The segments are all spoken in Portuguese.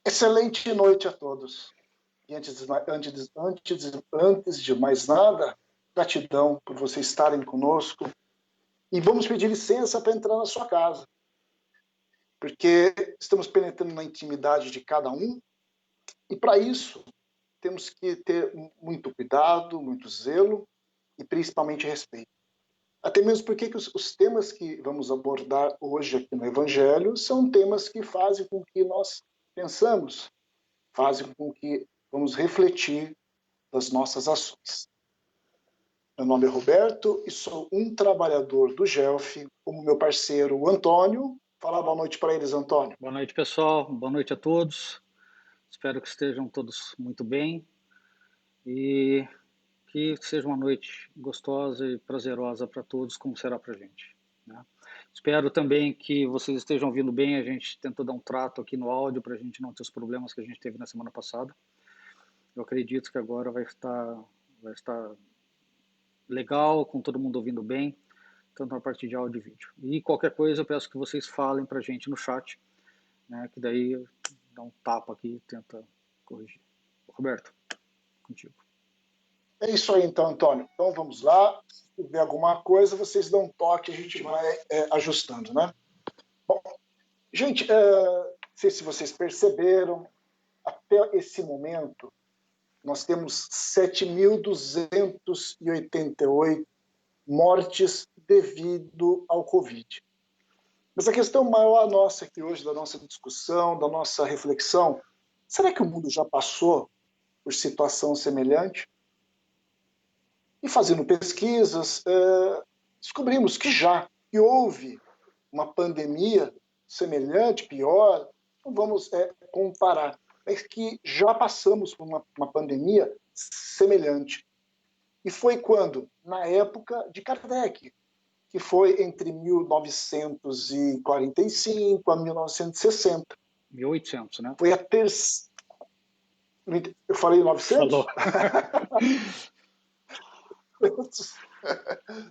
Excelente noite a todos. E antes de mais nada, gratidão por vocês estarem conosco. E vamos pedir licença para entrar na sua casa, porque estamos penetrando na intimidade de cada um, e para isso temos que ter muito cuidado, muito zelo e principalmente respeito. Até mesmo porque os temas que vamos abordar hoje aqui no Evangelho são temas que fazem com que nós pensamos, fazem com que vamos refletir das nossas ações. Meu nome é Roberto e sou um trabalhador do GELF, como meu parceiro Antônio. Fala boa noite para eles, Antônio. Boa noite, pessoal. Boa noite a todos. Espero que estejam todos muito bem e que seja uma noite gostosa e prazerosa para todos, como será para a gente, né? Espero também que vocês estejam ouvindo bem. A gente tentou dar um trato aqui no áudio para a gente não ter os problemas que a gente teve na semana passada. Eu acredito que agora vai estar legal, com todo mundo ouvindo bem, tanto na parte de áudio e vídeo. E qualquer coisa eu peço que vocês falem para a gente no chat, né, que daí dá um tapa aqui e tenta corrigir. Roberto, contigo. É isso aí então, Antônio. Então vamos lá. Se tiver alguma coisa, vocês dão um toque, a gente vai ajustando, né? Bom, gente, não sei se vocês perceberam, até esse momento, nós temos 7.288 mortes devido ao Covid. Mas a questão maior nossa aqui hoje, da nossa discussão, da nossa reflexão, será que o mundo já passou por situação semelhante? E fazendo pesquisas, descobrimos que que houve uma pandemia semelhante, pior, não vamos comparar, mas que já passamos por uma pandemia semelhante. E foi quando? Na época de Kardec, que foi entre 1945 a 1960. 1800, né? Foi a terceira... Eu falei 900? Falou.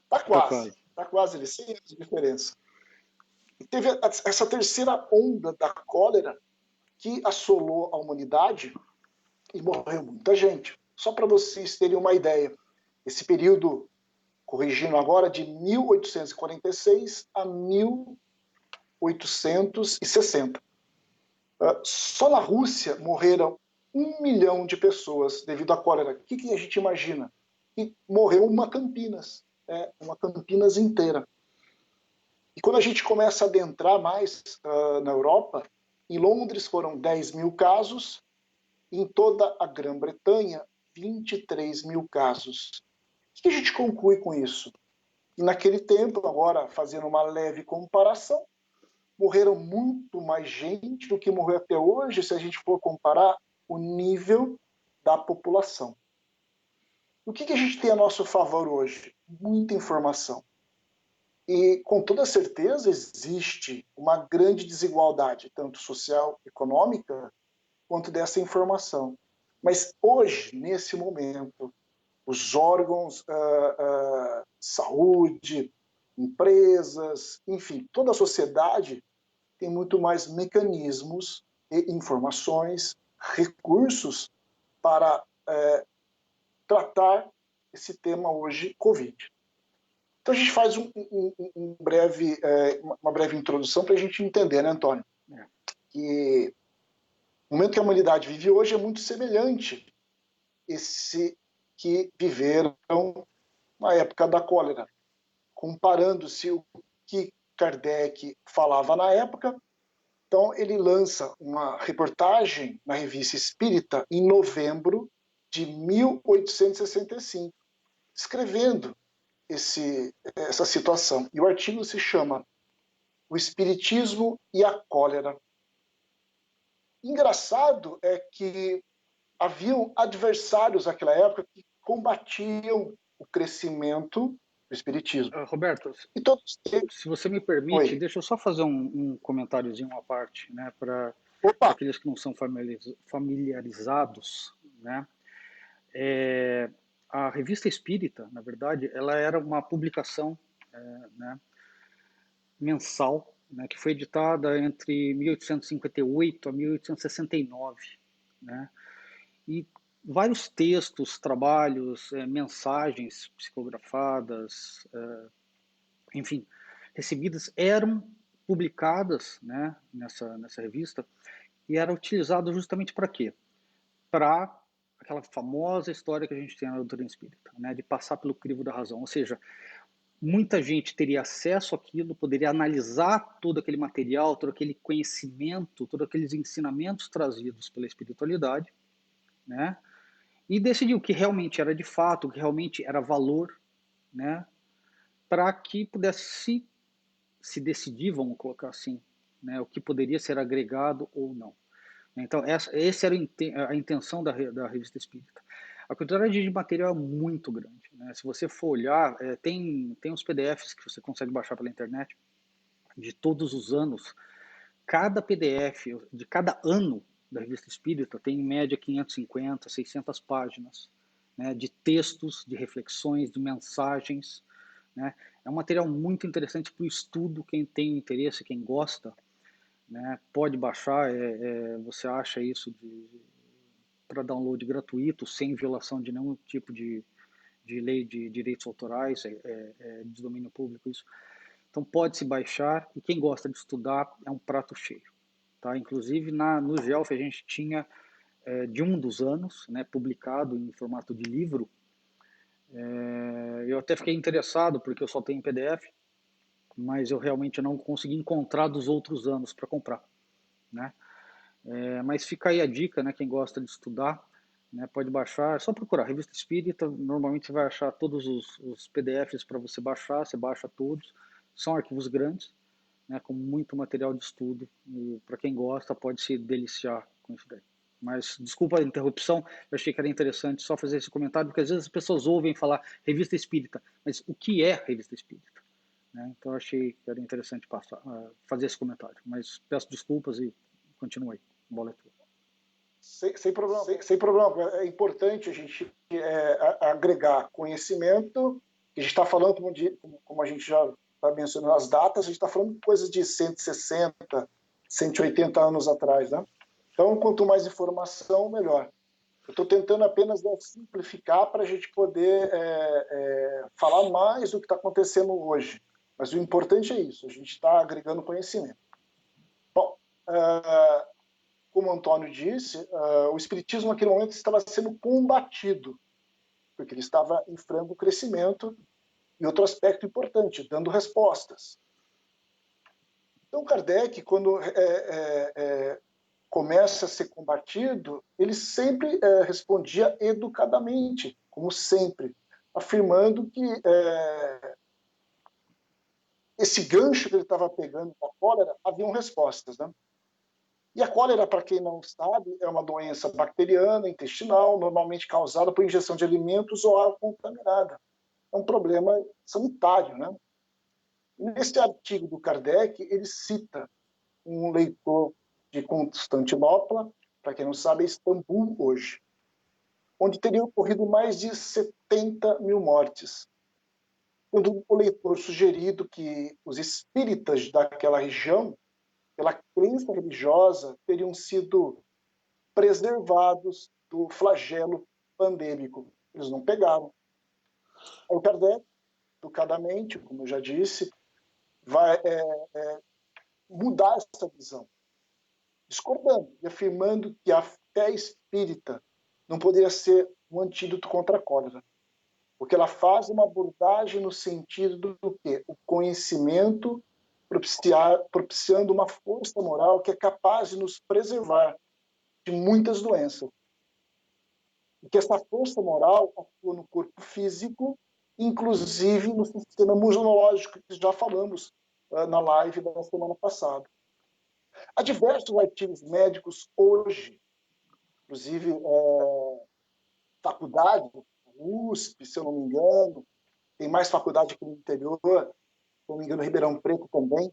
Tá quase ali, 100 anos de diferença. E teve essa terceira onda da cólera que assolou a humanidade e morreu muita gente. Só para vocês terem uma ideia, esse período, corrigindo agora, de 1846 a 1860. Só na Rússia morreram 1 milhão de pessoas devido à cólera. O que a gente imagina? Que morreu uma Campinas inteira. E quando a gente começa a adentrar mais na Europa, em Londres foram 10 mil casos, em toda a Grã-Bretanha, 23 mil casos. O que a gente conclui com isso? E naquele tempo, agora fazendo uma leve comparação, morreram muito mais gente do que morreu até hoje, se a gente for comparar o nível da população. O que a gente tem a nosso favor hoje? Muita informação. E, com toda certeza, existe uma grande desigualdade, tanto social, econômica, quanto dessa informação. Mas hoje, nesse momento, os órgãos de saúde, empresas, enfim, toda a sociedade tem muito mais mecanismos e informações, recursos para tratar esse tema hoje, Covid. Então a gente faz uma breve introdução para a gente entender, né, Antônio? Que o momento que a humanidade vive hoje é muito semelhante esse que viveram na época da cólera. Comparando-se o que Kardec falava na época, então ele lança uma reportagem na Revista Espírita em novembro de 1865, escrevendo essa situação. E o artigo se chama O Espiritismo e a Cólera. Engraçado é que haviam adversários naquela época que combatiam o crescimento do Espiritismo. Roberto, e todos... se você me permite, deixa eu só fazer um comentáriozinho à parte, né, para aqueles que não são familiarizados, né? A Revista Espírita, na verdade, ela era uma publicação né, mensal, né, que foi editada entre 1858 a 1869, né? E vários textos, trabalhos, mensagens psicografadas, enfim, recebidas, eram publicadas, né, nessa revista, e era utilizado justamente para quê? Para aquela famosa história que a gente tem na doutrina espírita, né, de passar pelo crivo da razão, ou seja, muita gente teria acesso àquilo, poderia analisar todo aquele material, todo aquele conhecimento, todos aqueles ensinamentos trazidos pela espiritualidade, né, e decidir o que realmente era de fato, o que realmente era valor, né, para que pudesse se decidir, vamos colocar assim, né, o que poderia ser agregado ou não. Então, essa era a intenção da Revista Espírita. A quantidade de material é muito grande, né? Se você for olhar, tem os PDFs que você consegue baixar pela internet, de todos os anos. Cada PDF de cada ano da Revista Espírita tem, em média, 550, 600 páginas, né, de textos, de reflexões, de mensagens, né? É um material muito interessante para o estudo, quem tem interesse, quem gosta, né, pode baixar, você acha isso para download gratuito, sem violação de nenhum tipo de lei de direitos autorais, de domínio público, isso. Então pode-se baixar, e quem gosta de estudar é um prato cheio. Tá? Inclusive no GELF a gente tinha, de um dos anos, né, publicado em formato de livro. Eu até fiquei interessado, porque eu só tenho PDF, mas eu realmente não consegui encontrar dos outros anos para comprar, né? Mas fica aí a dica, né? Quem gosta de estudar, né, pode baixar, é só procurar Revista Espírita, normalmente você vai achar todos os PDFs para você baixar, você baixa todos, são arquivos grandes, né, com muito material de estudo, e para quem gosta pode se deliciar com isso daí. Mas desculpa a interrupção, eu achei que era interessante só fazer esse comentário, porque às vezes as pessoas ouvem falar Revista Espírita, mas o que é Revista Espírita? Né? Então eu achei que era interessante fazer esse comentário, mas peço desculpas e continue aí. Bola é tua. Sem problema, sem problema. É importante a gente agregar conhecimento. A gente está falando, como a gente já está mencionando as datas, a gente está falando de coisas de 160, 180 anos atrás, né? Então, quanto mais informação, melhor. Eu estou tentando apenas simplificar para a gente poder falar mais do que está acontecendo hoje. Mas o importante é isso, a gente está agregando conhecimento. Bom, como o Antônio disse, o Espiritismo naquele momento estava sendo combatido, porque ele estava em franco crescimento, e outro aspecto importante, dando respostas. Então, Kardec, quando começa a ser combatido, ele sempre respondia educadamente, como sempre, afirmando que esse gancho que ele estava pegando da cólera, haviam respostas, né? E a cólera, para quem não sabe, é uma doença bacteriana, intestinal, normalmente causada por ingestão de alimentos ou água contaminada. É um problema sanitário, né? Nesse artigo do Kardec, ele cita um leitor de Constantinopla, para quem não sabe, é Istambul hoje, onde teriam ocorrido mais de 70 mil mortes. Quando o leitor sugerido que os espíritas daquela região, pela crença religiosa, teriam sido preservados do flagelo pandêmico. Eles não pegaram. O Kardec, educadamente, como eu já disse, vai mudar essa visão, discordando e afirmando que a fé espírita não poderia ser um antídoto contra a cólera, porque ela faz uma abordagem no sentido do quê? O conhecimento propiciando uma força moral que é capaz de nos preservar de muitas doenças. E que essa força moral atua no corpo físico, inclusive no sistema imunológico, que já falamos na live da semana passada. Há diversos artigos médicos hoje, inclusive faculdade, USP, se eu não me engano, tem mais faculdade aqui no interior, se eu não me engano, Ribeirão Preto também,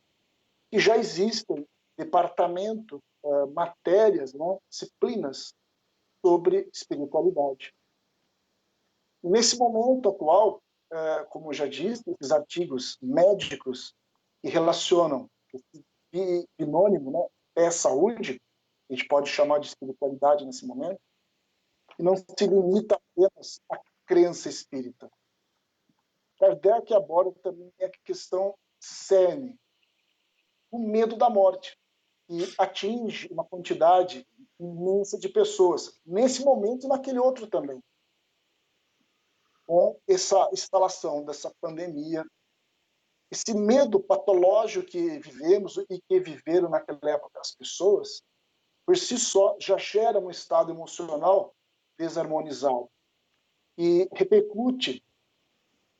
que já existem departamento, matérias, né, disciplinas sobre espiritualidade. Nesse momento atual, como eu já disse, esses artigos médicos que relacionam esse binônimo, né? É saúde, a gente pode chamar de espiritualidade nesse momento, e não se limita apenas à crença espírita. Kardec aborda também a questão cerne, o medo da morte, que atinge uma quantidade imensa de pessoas, nesse momento e naquele outro também. Com essa instalação dessa pandemia, esse medo patológico que vivemos e que viveram naquela época as pessoas, por si só, já gera um estado emocional desarmonizado e repercute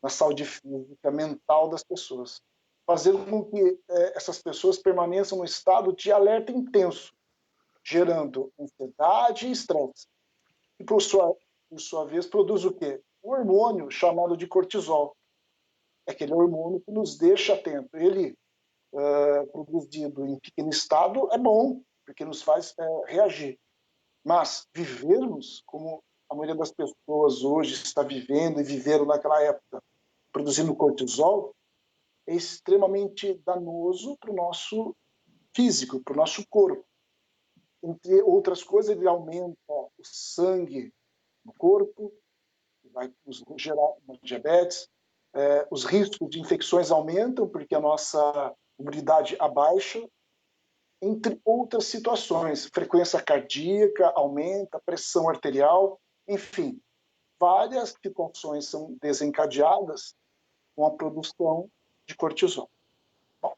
na saúde física, mental das pessoas, fazendo com que essas pessoas permaneçam num estado de alerta intenso, gerando ansiedade e estresse. E, por sua vez, produz o quê? Um hormônio chamado de cortisol. É aquele hormônio que nos deixa atento. Ele, produzido em pequeno estado, é bom, porque nos faz reagir. Mas vivermos como a maioria das pessoas hoje está vivendo e viveram naquela época, produzindo cortisol, é extremamente danoso para o nosso físico, para o nosso corpo. Entre outras coisas, ele aumenta o sangue no corpo, vai gerar diabetes, os riscos de infecções aumentam porque a nossa imunidade abaixa, entre outras situações. Frequência cardíaca aumenta, pressão arterial, enfim, várias situações são desencadeadas com a produção de cortisol. Bom,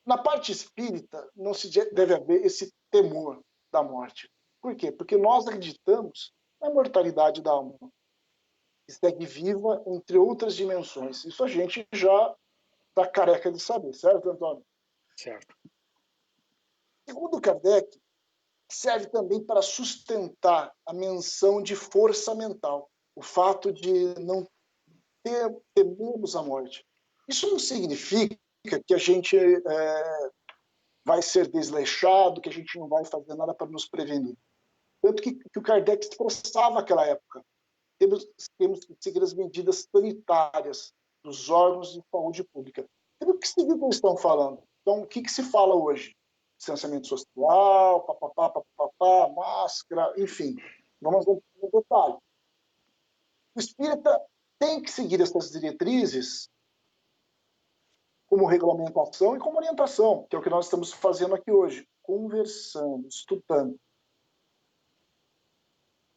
na parte espírita, não se deve haver esse temor da morte. Por quê? Porque nós acreditamos na imortalidade da alma, que segue viva entre outras dimensões. Isso a gente já está careca de saber, certo, Antônio? Certo. Segundo Kardec, serve também para sustentar a menção de força mental, o fato de não tememos a morte. Isso não significa que a gente vai ser desleixado, que a gente não vai fazer nada para nos prevenir. Tanto que o Kardec expressava naquela época. Temos que seguir as medidas sanitárias dos órgãos de saúde pública. O que eles estão falando? Então, o que se fala hoje? Distanciamento social, papapá, máscara, enfim. Vamos ver no detalhe. O espírita tem que seguir essas diretrizes como regulamentação e como orientação, que é o que nós estamos fazendo aqui hoje, conversando, estudando.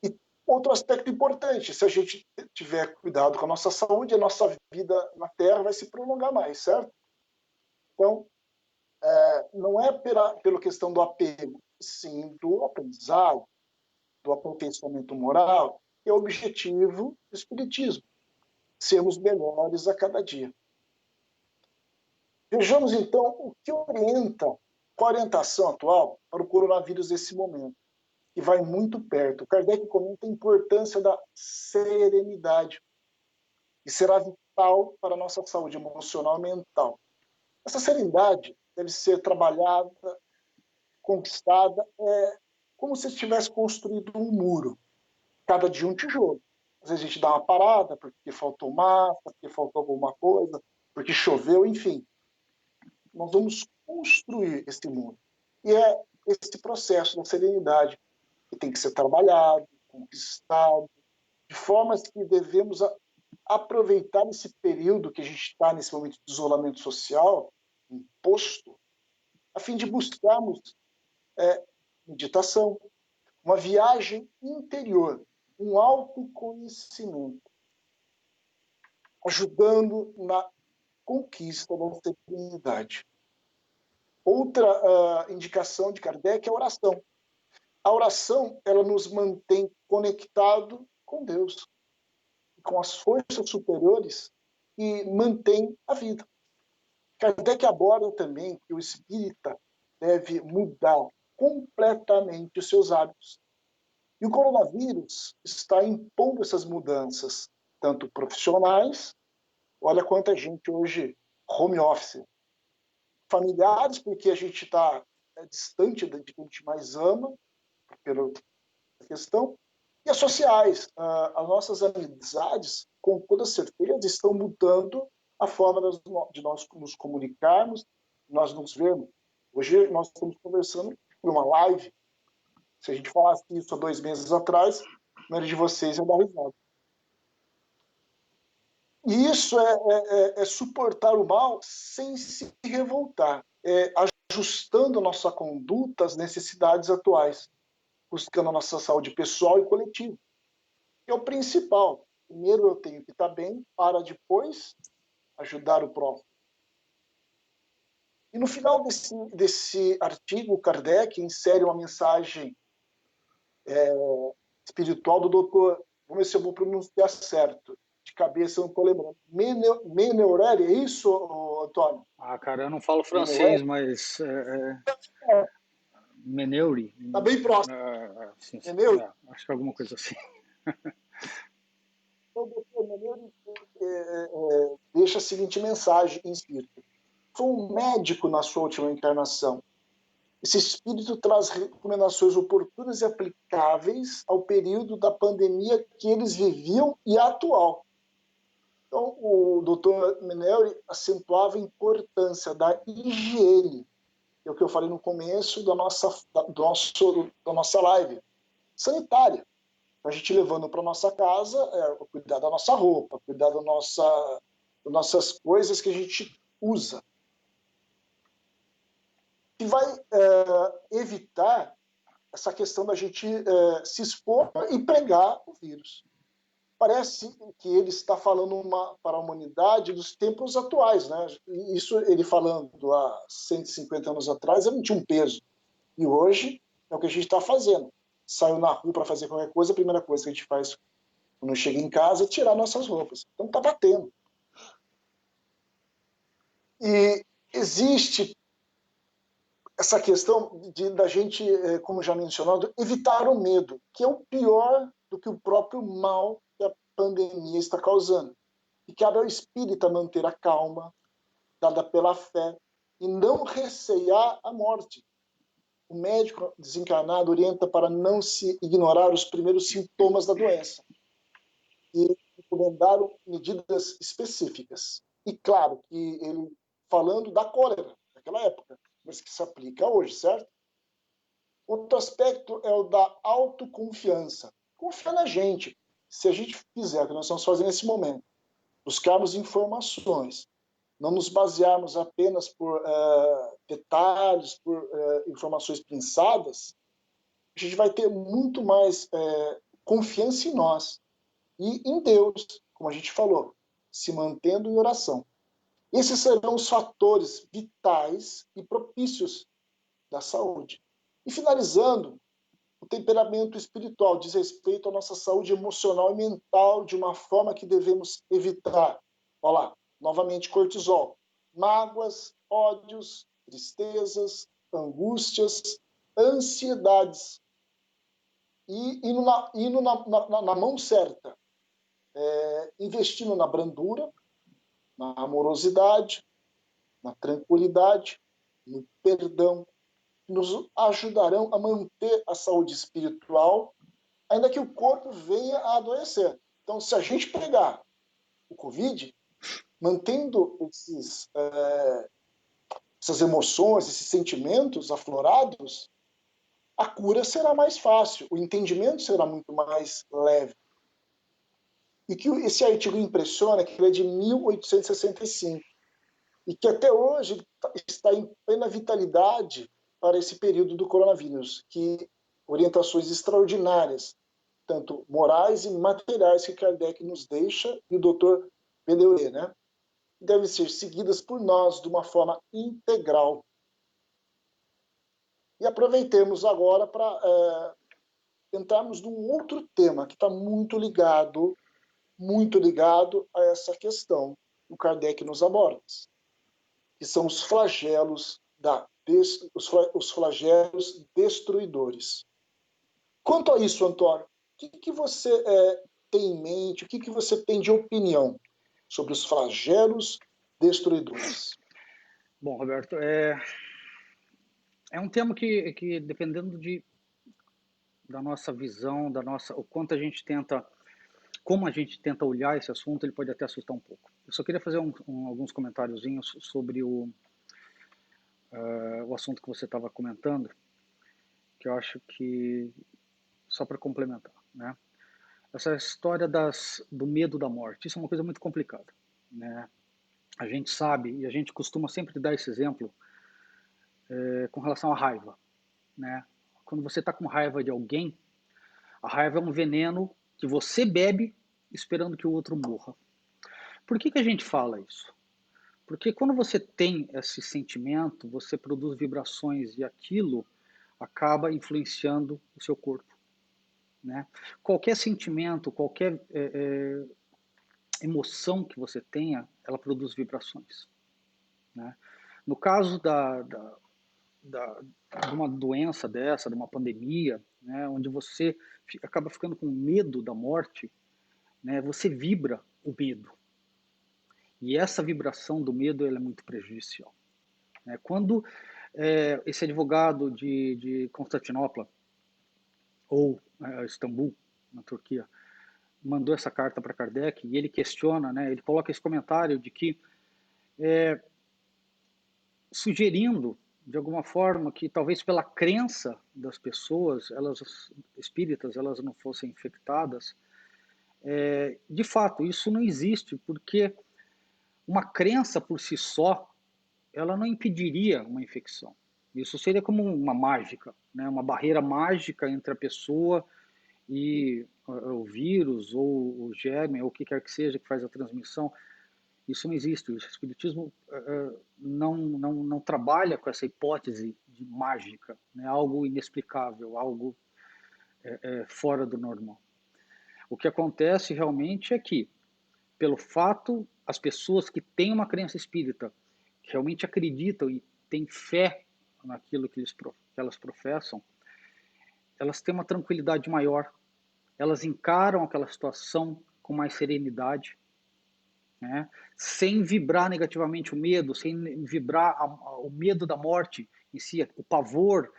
E outro aspecto importante, se a gente tiver cuidado com a nossa saúde, a nossa vida na Terra vai se prolongar mais, certo? Então, não é pela questão do apego, sim do aprendizado, do aperfeiçoamento moral, que é o objetivo do Espiritismo, sermos melhores a cada dia. Vejamos, então, o que orienta, qual a orientação atual para o coronavírus nesse momento, que vai muito perto. Kardec comenta a importância da serenidade, que será vital para a nossa saúde emocional e mental. Essa serenidade deve ser trabalhada, conquistada, como se tivesse construído um muro, cada dia um tijolo. Às vezes a gente dá uma parada porque faltou massa, porque faltou alguma coisa, porque choveu, enfim. Nós vamos construir esse mundo. E é esse processo da serenidade que tem que ser trabalhado, conquistado, de formas que devemos aproveitar esse período que a gente está nesse momento de isolamento social imposto, a fim de buscarmos meditação, uma viagem interior, um autoconhecimento, ajudando na conquista da serenidade. Outra indicação de Kardec é a oração. A oração, ela nos mantém conectado com Deus, com as forças superiores e mantém a vida. Kardec aborda também que o espírita deve mudar completamente os seus hábitos. E o coronavírus está impondo essas mudanças, tanto profissionais, olha quanta gente hoje home office, familiares, porque a gente está distante de quem a gente mais ama, pela questão, e as sociais. As nossas amizades, com toda certeza, estão mudando a forma de nós nos comunicarmos nós nos vemos. Hoje nós estamos conversando por uma live. Se a gente falasse isso há 2 meses atrás, a maioria de vocês ia dar risada. E isso é suportar o mal sem se revoltar, ajustando a nossa conduta às necessidades atuais, buscando a nossa saúde pessoal e coletiva. É o principal. Primeiro eu tenho que estar bem para depois ajudar o próximo. E no final desse artigo, Kardec insere uma mensagem espiritual do doutor, vamos ver se eu vou pronunciar certo, de cabeça eu não estou lembrando, Meneureri, é isso, Antônio? Ah, cara, eu não falo francês, mas Meneuri. Está bem próximo. Sim, Meneuri. acho que é alguma coisa assim. Então, o doutor Meneuri deixa a seguinte mensagem em espírito. Foi um médico na sua última encarnação. Esse espírito traz recomendações oportunas e aplicáveis ao período da pandemia que eles viviam e atual. Então, o Dr. Meneuri acentuava a importância da higiene, é o que eu falei no começo da nossa live, sanitária. A gente levando para nossa casa, cuidar da nossa roupa, cuidar das nossas coisas que a gente usa. E vai evitar essa questão da gente se expor e pregar o vírus. Parece que ele está falando para a humanidade dos tempos atuais, né? Isso ele falando há 150 anos atrás, ele não tinha um peso. E hoje é o que a gente está fazendo. Saiu na rua para fazer qualquer coisa, a primeira coisa que a gente faz quando chega em casa é tirar nossas roupas. Então está batendo. E existe essa questão da gente, como já mencionado, evitar o medo, que é o pior do que o próprio mal que a pandemia está causando. E cabe ao espírita manter a calma, dada pela fé, e não recear a morte. O médico desencarnado orienta para não se ignorar os primeiros sintomas da doença e recomendaram medidas específicas. E claro que ele, falando da cólera, naquela época, mas que se aplica hoje, certo? Outro aspecto é o da autoconfiança. Confiar na gente. Se a gente fizer o que nós estamos fazendo nesse momento, buscarmos informações, não nos basearmos apenas por detalhes, por informações pensadas, a gente vai ter muito mais confiança em nós e em Deus, como a gente falou, se mantendo em oração. Esses serão os fatores vitais e propícios da saúde. E finalizando, o temperamento espiritual diz respeito à nossa saúde emocional e mental de uma forma que devemos evitar. Olha lá, novamente cortisol. Mágoas, ódios, tristezas, angústias, ansiedades. E indo na mão certa, investindo na brandura, na amorosidade, na tranquilidade, no perdão, que nos ajudarão a manter a saúde espiritual, ainda que o corpo venha a adoecer. Então, se a gente pegar o Covid, mantendo essas emoções, esses sentimentos aflorados, a cura será mais fácil, o entendimento será muito mais leve. E que esse artigo impressiona que ele é de 1865 e que até hoje está em plena vitalidade para esse período do coronavírus, que orientações extraordinárias, tanto morais e materiais, que Kardec nos deixa, e o Dr. Meneuri, né? Devem ser seguidas por nós de uma forma integral. E aproveitemos agora para entrarmos num outro tema que está muito ligado a essa questão que o Kardec nos aborda, que são os flagelos os flagelos destruidores. Quanto a isso, Antônio, o que você tem em mente, o que você tem de opinião sobre os flagelos destruidores? Bom, Roberto, é um tema que dependendo da nossa visão, o quanto a gente tenta, como a gente tenta olhar esse assunto, ele pode até assustar um pouco. Eu só queria fazer alguns comentáriozinhos sobre o assunto que você estava comentando, que eu acho que, só para complementar, né? Essa história do medo da morte, isso é uma coisa muito complicada, né? A gente sabe, e a gente costuma sempre dar esse exemplo com relação à raiva, né? Quando você está com raiva de alguém, a raiva é um veneno que você bebe esperando que o outro morra. Por que a gente fala isso? Porque quando você tem esse sentimento, você produz vibrações e aquilo acaba influenciando o seu corpo, né? Qualquer sentimento, qualquer emoção que você tenha, ela produz vibrações, né? No caso de uma doença dessa, de uma pandemia, né, onde você acaba ficando com medo da morte, né, você vibra o medo. E essa vibração do medo ela é muito prejudicial, né? Quando esse advogado de Constantinopla, ou Istambul, na Turquia, mandou essa carta para Kardec, e ele questiona, né, ele coloca esse comentário de que, sugerindo, de alguma forma, que talvez pela crença das pessoas, elas espíritas, elas não fossem infectadas. De fato, isso não existe, porque uma crença por si só, ela não impediria uma infecção. Isso seria como uma mágica, né? Uma barreira mágica entre a pessoa e o vírus, ou o germe, ou o que quer que seja que faz a transmissão. Isso não existe. O Espiritismo não trabalha com essa hipótese de mágica, né? Algo inexplicável, algo fora do normal. O que acontece realmente é que, pelo fato, as pessoas que têm uma crença espírita, que realmente acreditam e têm fé naquilo que elas professam, elas têm uma tranquilidade maior, elas encaram aquela situação com mais serenidade, né? Sem vibrar negativamente o medo, sem vibrar o medo da morte em si, o pavor,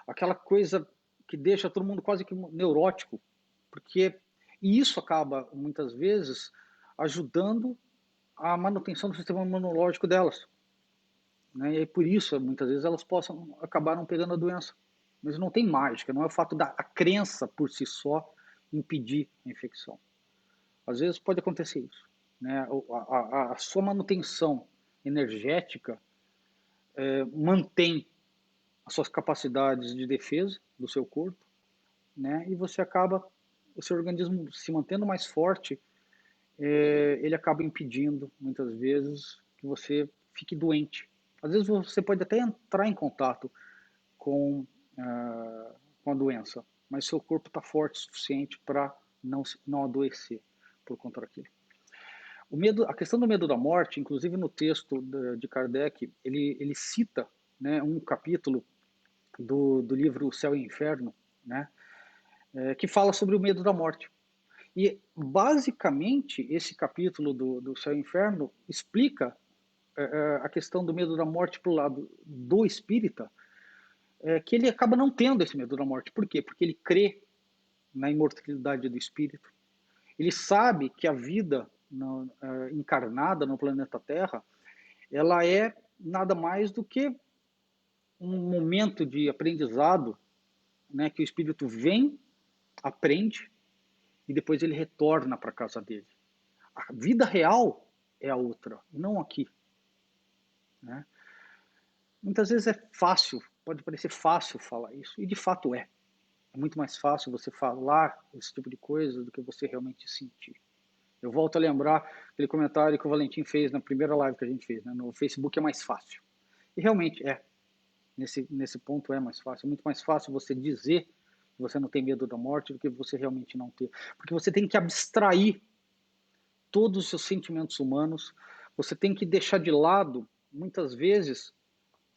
aquela coisa que deixa todo mundo quase que neurótico, porque e isso acaba muitas vezes ajudando a manutenção do sistema imunológico delas, né? E aí, por isso muitas vezes elas possam acabar não pegando a doença, mas não tem mágica, não é o fato da a crença por si só impedir a infecção. Às vezes pode acontecer isso, né? A sua manutenção energética mantém as suas capacidades de defesa do seu corpo, né? E você acaba, o seu organismo se mantendo mais forte, ele acaba impedindo, muitas vezes, que você fique doente. Às vezes você pode até entrar em contato com, com a doença, mas seu corpo está forte o suficiente para não adoecer por conta daquilo. O medo, a questão do medo da morte, inclusive no texto de Kardec, ele cita, né, um capítulo do livro O Céu e o Inferno, né, que fala sobre o medo da morte. E, basicamente, esse capítulo do Céu e Inferno explica a questão do medo da morte para o lado do espírita, que ele acaba não tendo esse medo da morte. Por quê? Porque ele crê na imortalidade do espírito. Ele sabe que a vida encarnada no planeta Terra, ela é nada mais do que um momento de aprendizado, né, que o espírito vem, aprende, e depois ele retorna para a casa dele. A vida real é a outra, não aqui, né? Muitas vezes é fácil, pode parecer fácil falar isso, e de fato é. É muito mais fácil você falar esse tipo de coisa do que você realmente sentir. Eu volto a lembrar aquele comentário que o Valentim fez na primeira live que a gente fez, né? No Facebook é mais fácil. E realmente é. Nesse ponto é mais fácil. É muito mais fácil você dizer que você não tem medo da morte do que você realmente não ter. Porque você tem que abstrair todos os seus sentimentos humanos. Você tem que deixar de lado, muitas vezes,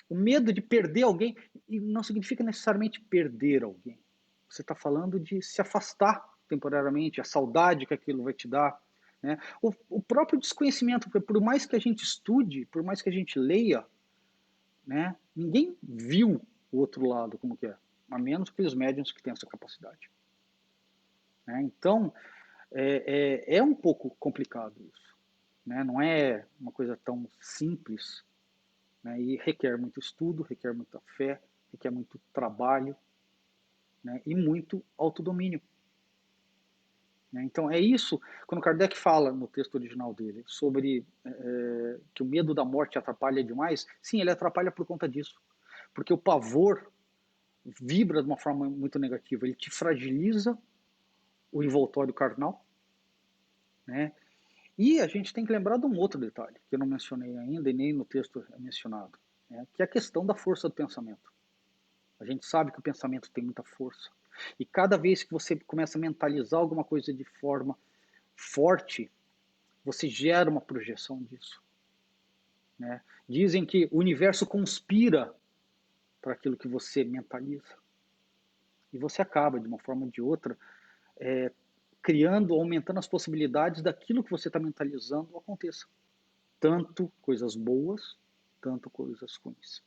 o medo de perder alguém. E não significa necessariamente perder alguém. Você está falando de se afastar temporariamente, a saudade que aquilo vai te dar, né? O próprio desconhecimento, porque por mais que a gente estude, por mais que a gente leia, né, ninguém viu o outro lado como que é, a menos que os médiuns que têm essa capacidade, né? Então, é um pouco complicado isso, né? Não é uma coisa tão simples, né? E requer muito estudo, requer muita fé, requer muito trabalho, né? E muito autodomínio. Né? Então é isso, quando Kardec fala no texto original dele sobre que o medo da morte atrapalha demais, sim, ele atrapalha por conta disso. Porque o pavor vibra de uma forma muito negativa, ele te fragiliza o envoltório carnal, né? E a gente tem que lembrar de um outro detalhe, que eu não mencionei ainda e nem no texto é mencionado, né? Que é a questão da força do pensamento. A gente sabe que o pensamento tem muita força. E cada vez que você começa a mentalizar alguma coisa de forma forte, você gera uma projeção disso. Né? Dizem que o universo conspira para aquilo que você mentaliza. E você acaba, de uma forma ou de outra, criando, aumentando as possibilidades daquilo que você está mentalizando aconteça. Tanto coisas boas, tanto coisas ruins.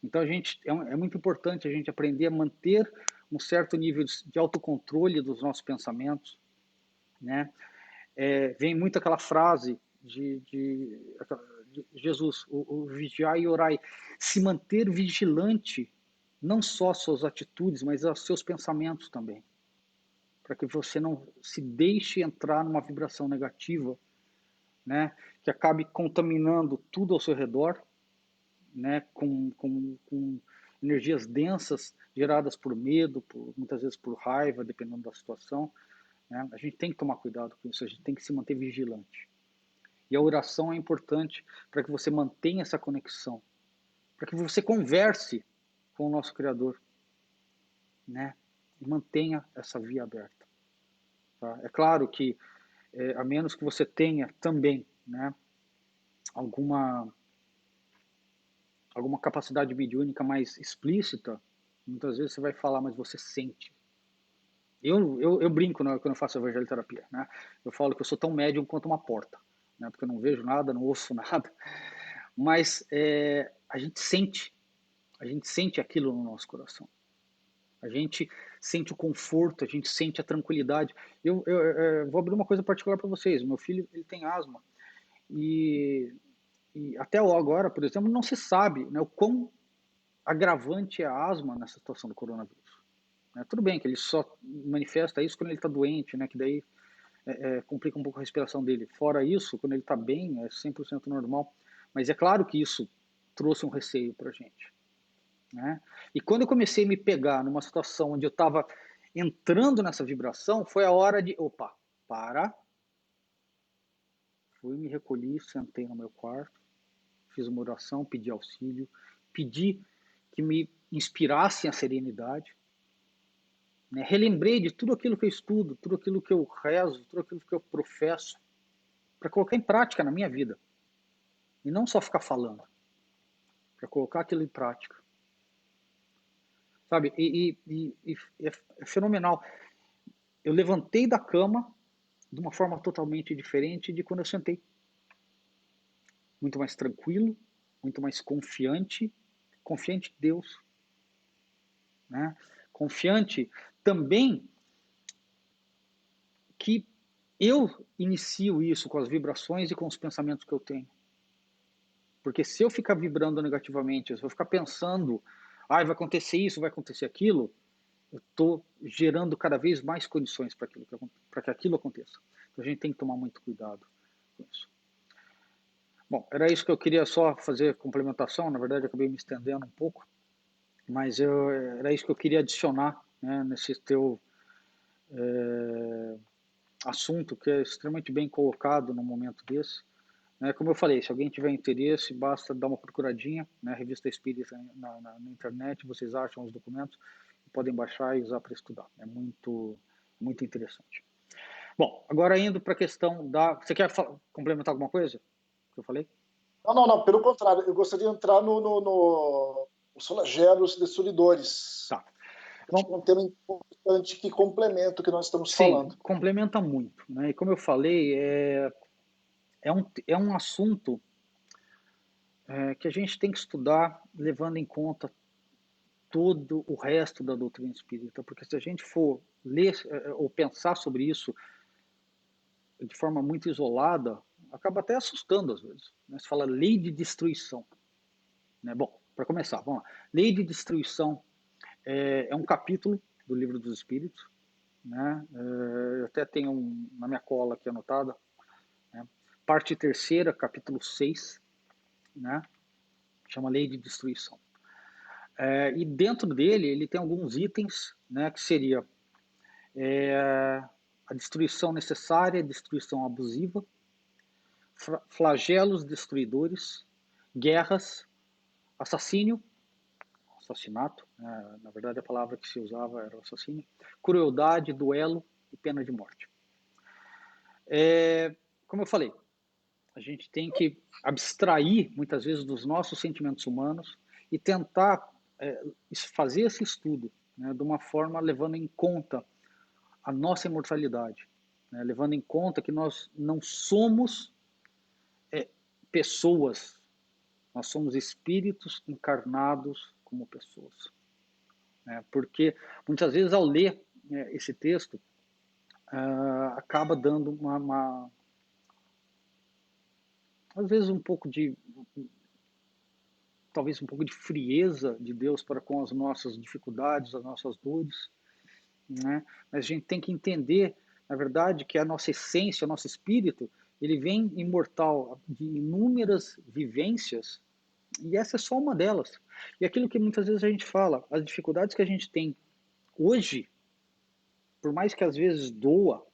Então é muito importante a gente aprender a manter um certo nível de autocontrole dos nossos pensamentos, né? Vem muito aquela frase de Jesus, o vigiai e orai, se manter vigilante, não só suas atitudes, mas aos seus pensamentos também, para que você não se deixe entrar numa vibração negativa, né, que acabe contaminando tudo ao seu redor, né, com energias densas geradas por medo, muitas vezes por raiva, dependendo da situação. Né? A gente tem que tomar cuidado com isso, a gente tem que se manter vigilante. E a oração é importante para que você mantenha essa conexão, para que você converse com o nosso Criador, né? E mantenha essa via aberta. Tá? É claro que, a menos que você tenha também, né, alguma capacidade mediúnica mais explícita, muitas vezes você vai falar, mas você sente. Eu brinco, né, quando eu faço evangelioterapia, né? Eu falo que eu sou tão médium quanto uma porta, né? Porque eu não vejo nada, não ouço nada, mas a gente sente aquilo no nosso coração. A gente sente o conforto, a gente sente a tranquilidade. Eu vou abrir uma coisa particular para vocês. Meu filho, ele tem asma e até agora, por exemplo, não se sabe, né, o quão agravante é a asma nessa situação do coronavírus. Né? Tudo bem que ele só manifesta isso quando ele está doente, né, que daí complica um pouco a respiração dele. Fora isso, quando ele está bem, é 100% normal. Mas é claro que isso trouxe um receio para a gente. Né? E quando eu comecei a me pegar numa situação onde eu estava entrando nessa vibração, foi a hora de, opa, para. Fui, me recolhi, sentei no meu quarto, fiz uma oração, pedi auxílio, pedi que me inspirassem a serenidade. Né? Relembrei de tudo aquilo que eu estudo, tudo aquilo que eu rezo, tudo aquilo que eu professo, para colocar em prática na minha vida. E não só ficar falando, para colocar aquilo em prática. Sabe? É fenomenal. Eu levantei da cama de uma forma totalmente diferente de quando eu sentei. Muito mais tranquilo, muito mais confiante, confiante em Deus. Né? Confiante também que eu inicio isso com as vibrações e com os pensamentos que eu tenho. Porque se eu ficar vibrando negativamente, se eu ficar pensando, vai acontecer isso, vai acontecer aquilo, eu estou gerando cada vez mais condições para que aquilo aconteça. Então a gente tem que tomar muito cuidado com isso. Bom, era isso que eu queria só fazer complementação, na verdade eu acabei me estendendo um pouco, mas era isso que eu queria adicionar, né, nesse teu assunto, que é extremamente bem colocado num momento desse. Né, como eu falei, se alguém tiver interesse, basta dar uma procuradinha, né, Revista Espírita na internet, vocês acham os documentos, podem baixar e usar para estudar. É muito interessante. Bom, agora indo para a questão da... Você quer complementar alguma coisa que eu falei? Não, pelo contrário, eu gostaria de entrar no flagelos destruidores. Tá. Acho que é um tema importante que complementa o que nós estamos Sim, falando. complementa muito. Né? E como eu falei, é um assunto que a gente tem que estudar levando em conta todo o resto da doutrina espírita, porque se a gente for ler ou pensar sobre isso de forma muito isolada, acaba até assustando às vezes. Né? Se fala lei de destruição. né? Bom, para começar, vamos lá. Lei de destruição é um capítulo do Livro dos Espíritos, né? Eu até tenho na minha cola aqui anotada, né? Parte terceira, capítulo 6, né? Chama Lei de Destruição. E dentro dele, ele tem alguns itens, né? Que seria a destruição necessária, a destruição abusiva, flagelos destruidores, guerras, assassinato, na verdade a palavra que se usava era assassínio, crueldade, duelo e pena de morte. Como eu falei, a gente tem que abstrair muitas vezes dos nossos sentimentos humanos e tentar fazer esse estudo, né, de uma forma levando em conta a nossa imortalidade, né, levando em conta que nós não somos pessoas, nós somos espíritos encarnados como pessoas. Né, porque muitas vezes ao ler esse texto, acaba dando às vezes talvez um pouco de frieza de Deus para com as nossas dificuldades, as nossas dores, né? Mas a gente tem que entender, na verdade, que a nossa essência, o nosso espírito, ele vem imortal de inúmeras vivências, e essa é só uma delas. E aquilo que muitas vezes a gente fala, as dificuldades que a gente tem hoje, por mais que às vezes doa,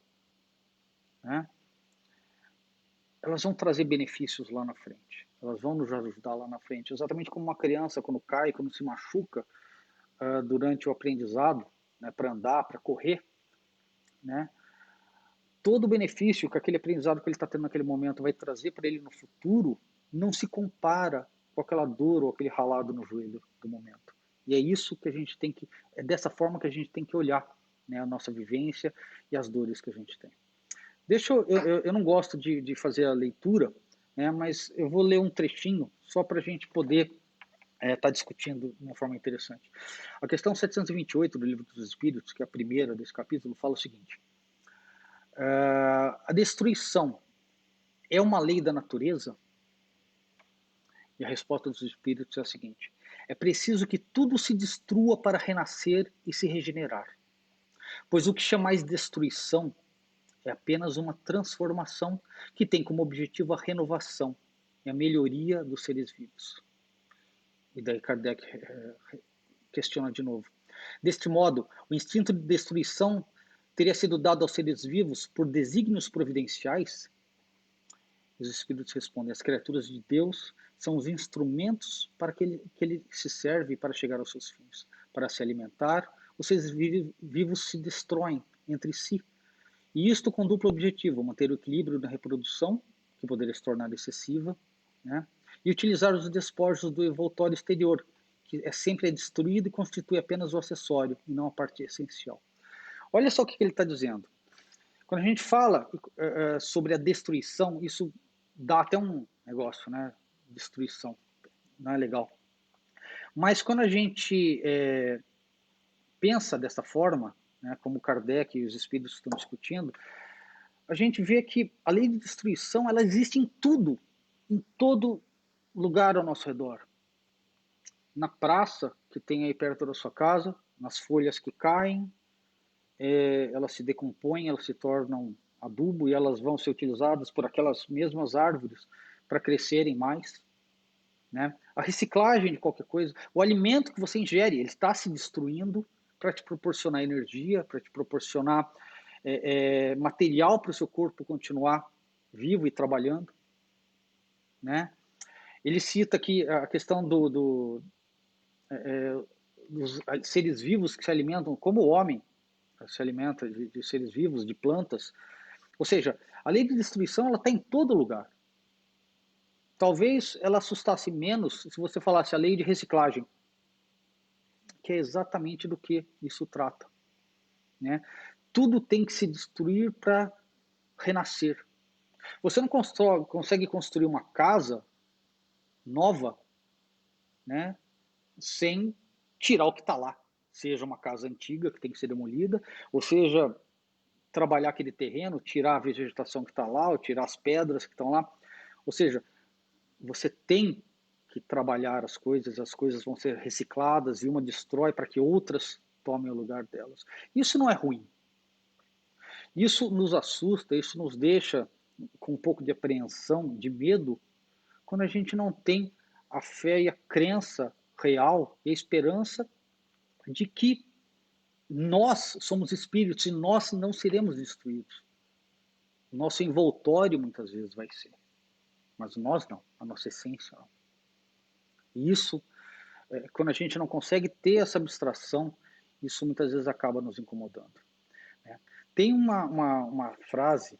né, elas vão trazer benefícios lá na frente. Elas vão nos ajudar lá na frente. Exatamente como uma criança, quando cai, quando se machuca durante o aprendizado, né, para andar, para correr, né, todo o benefício que aquele aprendizado que ele está tendo naquele momento vai trazer para ele no futuro não se compara com aquela dor ou aquele ralado no joelho do momento. E é isso que a gente tem que, é dessa forma que a gente tem que olhar, né, a nossa vivência e as dores que a gente tem. Eu não gosto de fazer a leitura, né, mas eu vou ler um trechinho só para a gente poder estar discutindo de uma forma interessante. A questão 728 do Livro dos Espíritos, que é a primeira desse capítulo, fala o seguinte: a destruição é uma lei da natureza? E a resposta dos espíritos é a seguinte: é preciso que tudo se destrua para renascer e se regenerar, pois o que chamais destruição é apenas uma transformação que tem como objetivo a renovação e a melhoria dos seres vivos. E daí Kardec questiona de novo. Deste modo, o instinto de destruição teria sido dado aos seres vivos por desígnios providenciais? Os espíritos respondem: as criaturas de Deus são os instrumentos para que ele se serve para chegar aos seus fins. Para se alimentar, os seres vivos se destroem entre si. E isto com duplo objetivo: manter o equilíbrio na reprodução, que poderia se tornar excessiva, né? E utilizar os despojos do envoltório exterior, que é sempre destruído e constitui apenas o acessório, e não a parte essencial. Olha só o que ele está dizendo. Quando a gente fala sobre a destruição, isso dá até um negócio, né? Destruição, não é legal. Mas quando a gente pensa dessa forma, né, como Kardec e os espíritos estão discutindo, a gente vê que a lei de destruição ela existe em tudo, em todo lugar ao nosso redor. Na praça que tem aí perto da sua casa, nas folhas que caem, elas se decompõem, elas se tornam adubo e elas vão ser utilizadas por aquelas mesmas árvores para crescerem mais. Né? A reciclagem de qualquer coisa, o alimento que você ingere, ele está se destruindo para te proporcionar energia, para te proporcionar material para o seu corpo continuar vivo e trabalhando. Né? Ele cita aqui a questão dos seres vivos que se alimentam, como o homem se alimenta de seres vivos, de plantas. Ou seja, a lei de destruição ela está em todo lugar. Talvez ela assustasse menos se você falasse a lei de reciclagem, que é exatamente do que isso trata. Né? Tudo tem que se destruir para renascer. Você não consegue construir uma casa nova, né, sem tirar o que está lá. Seja uma casa antiga que tem que ser demolida, ou seja, trabalhar aquele terreno, tirar a vegetação que está lá, ou tirar as pedras que estão lá. Ou seja, você tem que que trabalhar as coisas vão ser recicladas e uma destrói para que outras tomem o lugar delas. Isso não é ruim. Isso nos assusta, isso nos deixa com um pouco de apreensão, de medo, quando a gente não tem a fé e a crença real e a esperança de que nós somos espíritos e nós não seremos destruídos. O nosso envoltório muitas vezes vai ser, mas nós não, a nossa essência não. E isso, quando a gente não consegue ter essa abstração, isso muitas vezes acaba nos incomodando. Né? Tem uma frase,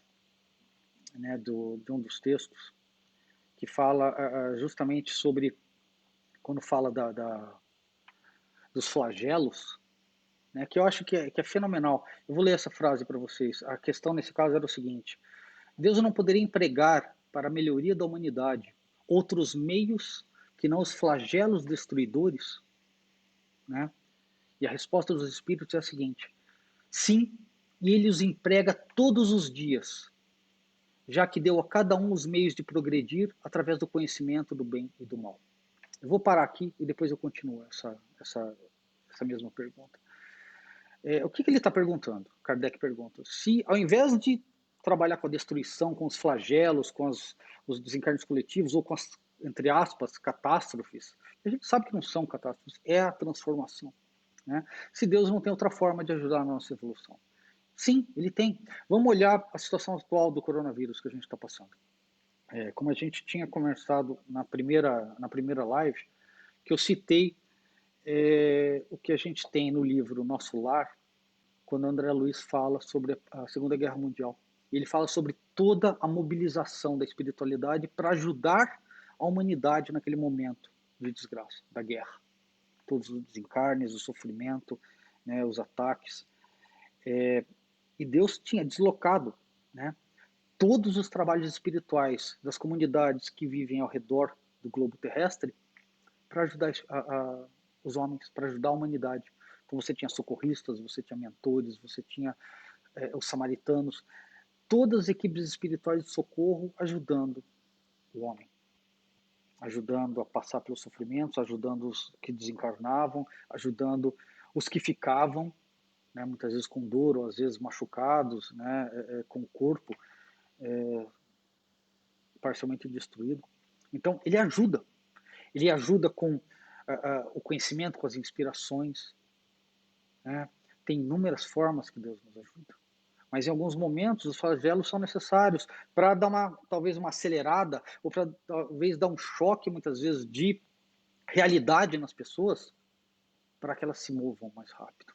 né, de um dos textos que fala justamente sobre, quando fala dos flagelos, né, que eu acho que é fenomenal. Eu vou ler essa frase para vocês. A questão nesse caso era o seguinte: Deus não poderia empregar para a melhoria da humanidade outros meios que não os flagelos destruidores? Né? E a resposta dos espíritos é a seguinte: sim, e ele os emprega todos os dias, já que deu a cada um os meios de progredir através do conhecimento do bem e do mal. Eu vou parar aqui e depois eu continuo essa mesma pergunta. O que ele está perguntando? Kardec pergunta: se ao invés de trabalhar com a destruição, com os flagelos, com os desencarnes coletivos ou com as, entre aspas, catástrofes, a gente sabe que não são catástrofes, é a transformação. Né? Se Deus não tem outra forma de ajudar a nossa evolução. Sim, ele tem. Vamos olhar a situação atual do coronavírus que a gente está passando. Como a gente tinha conversado na primeira live, que eu citei o que a gente tem no livro Nosso Lar, quando André Luiz fala sobre a Segunda Guerra Mundial. Ele fala sobre toda a mobilização da espiritualidade para ajudar a humanidade naquele momento de desgraça, da guerra. Todos os desencarnes, o sofrimento, né, os ataques. E Deus tinha deslocado, né, todos os trabalhos espirituais das comunidades que vivem ao redor do globo terrestre para ajudar os homens, para ajudar a humanidade. Então você tinha socorristas, você tinha mentores, você tinha os samaritanos, todas as equipes espirituais de socorro ajudando o homem, ajudando a passar pelos sofrimentos, ajudando os que desencarnavam, ajudando os que ficavam, né, muitas vezes com dor, ou às vezes machucados, né, com o corpo parcialmente destruído. Então ele ajuda com o conhecimento, com as inspirações, né? Tem inúmeras formas que Deus nos ajuda. Mas em alguns momentos os flagelos são necessários para dar talvez uma acelerada, ou para talvez dar um choque, muitas vezes, de realidade nas pessoas, para que elas se movam mais rápido.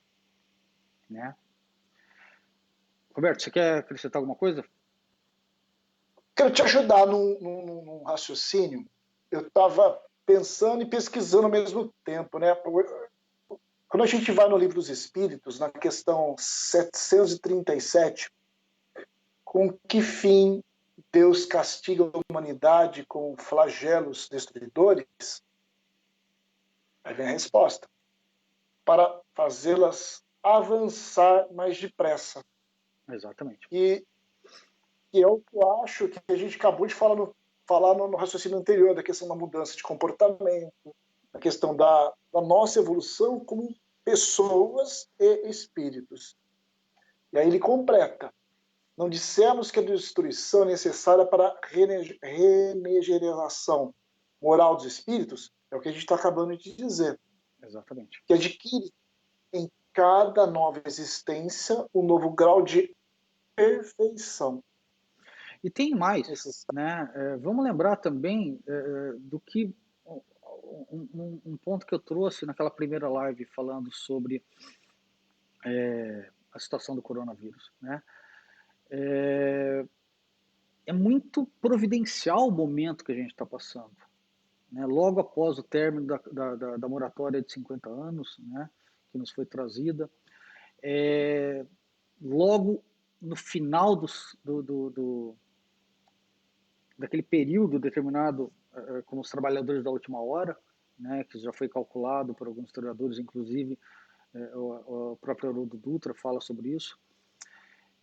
Né? Roberto, você quer acrescentar alguma coisa? Quero te ajudar num raciocínio. Eu estava pensando e pesquisando ao mesmo tempo. Né? Quando a gente vai no Livro dos Espíritos, na questão 737, com que fim Deus castiga a humanidade com flagelos destruidores? Aí vem a resposta: para fazê-las avançar mais depressa. Exatamente. E é o que eu acho que a gente acabou de falar no raciocínio anterior, da questão da mudança de comportamento, da questão da nossa evolução como pessoas e espíritos. E aí ele completa: não dissemos que a destruição é necessária para a regeneração moral dos espíritos? É o que a gente está acabando de dizer. Exatamente. Que adquire em cada nova existência um novo grau de perfeição. E tem mais, né? Vamos lembrar também do que um ponto que eu trouxe naquela primeira live falando sobre a situação do coronavírus, né? É muito providencial o momento que a gente está passando, né? Logo após o término da moratória de 50 anos, né, que nos foi trazida, logo no final daquele período determinado como os trabalhadores da última hora, né, que já foi calculado por alguns historiadores, inclusive o próprio Haroldo Dutra fala sobre isso.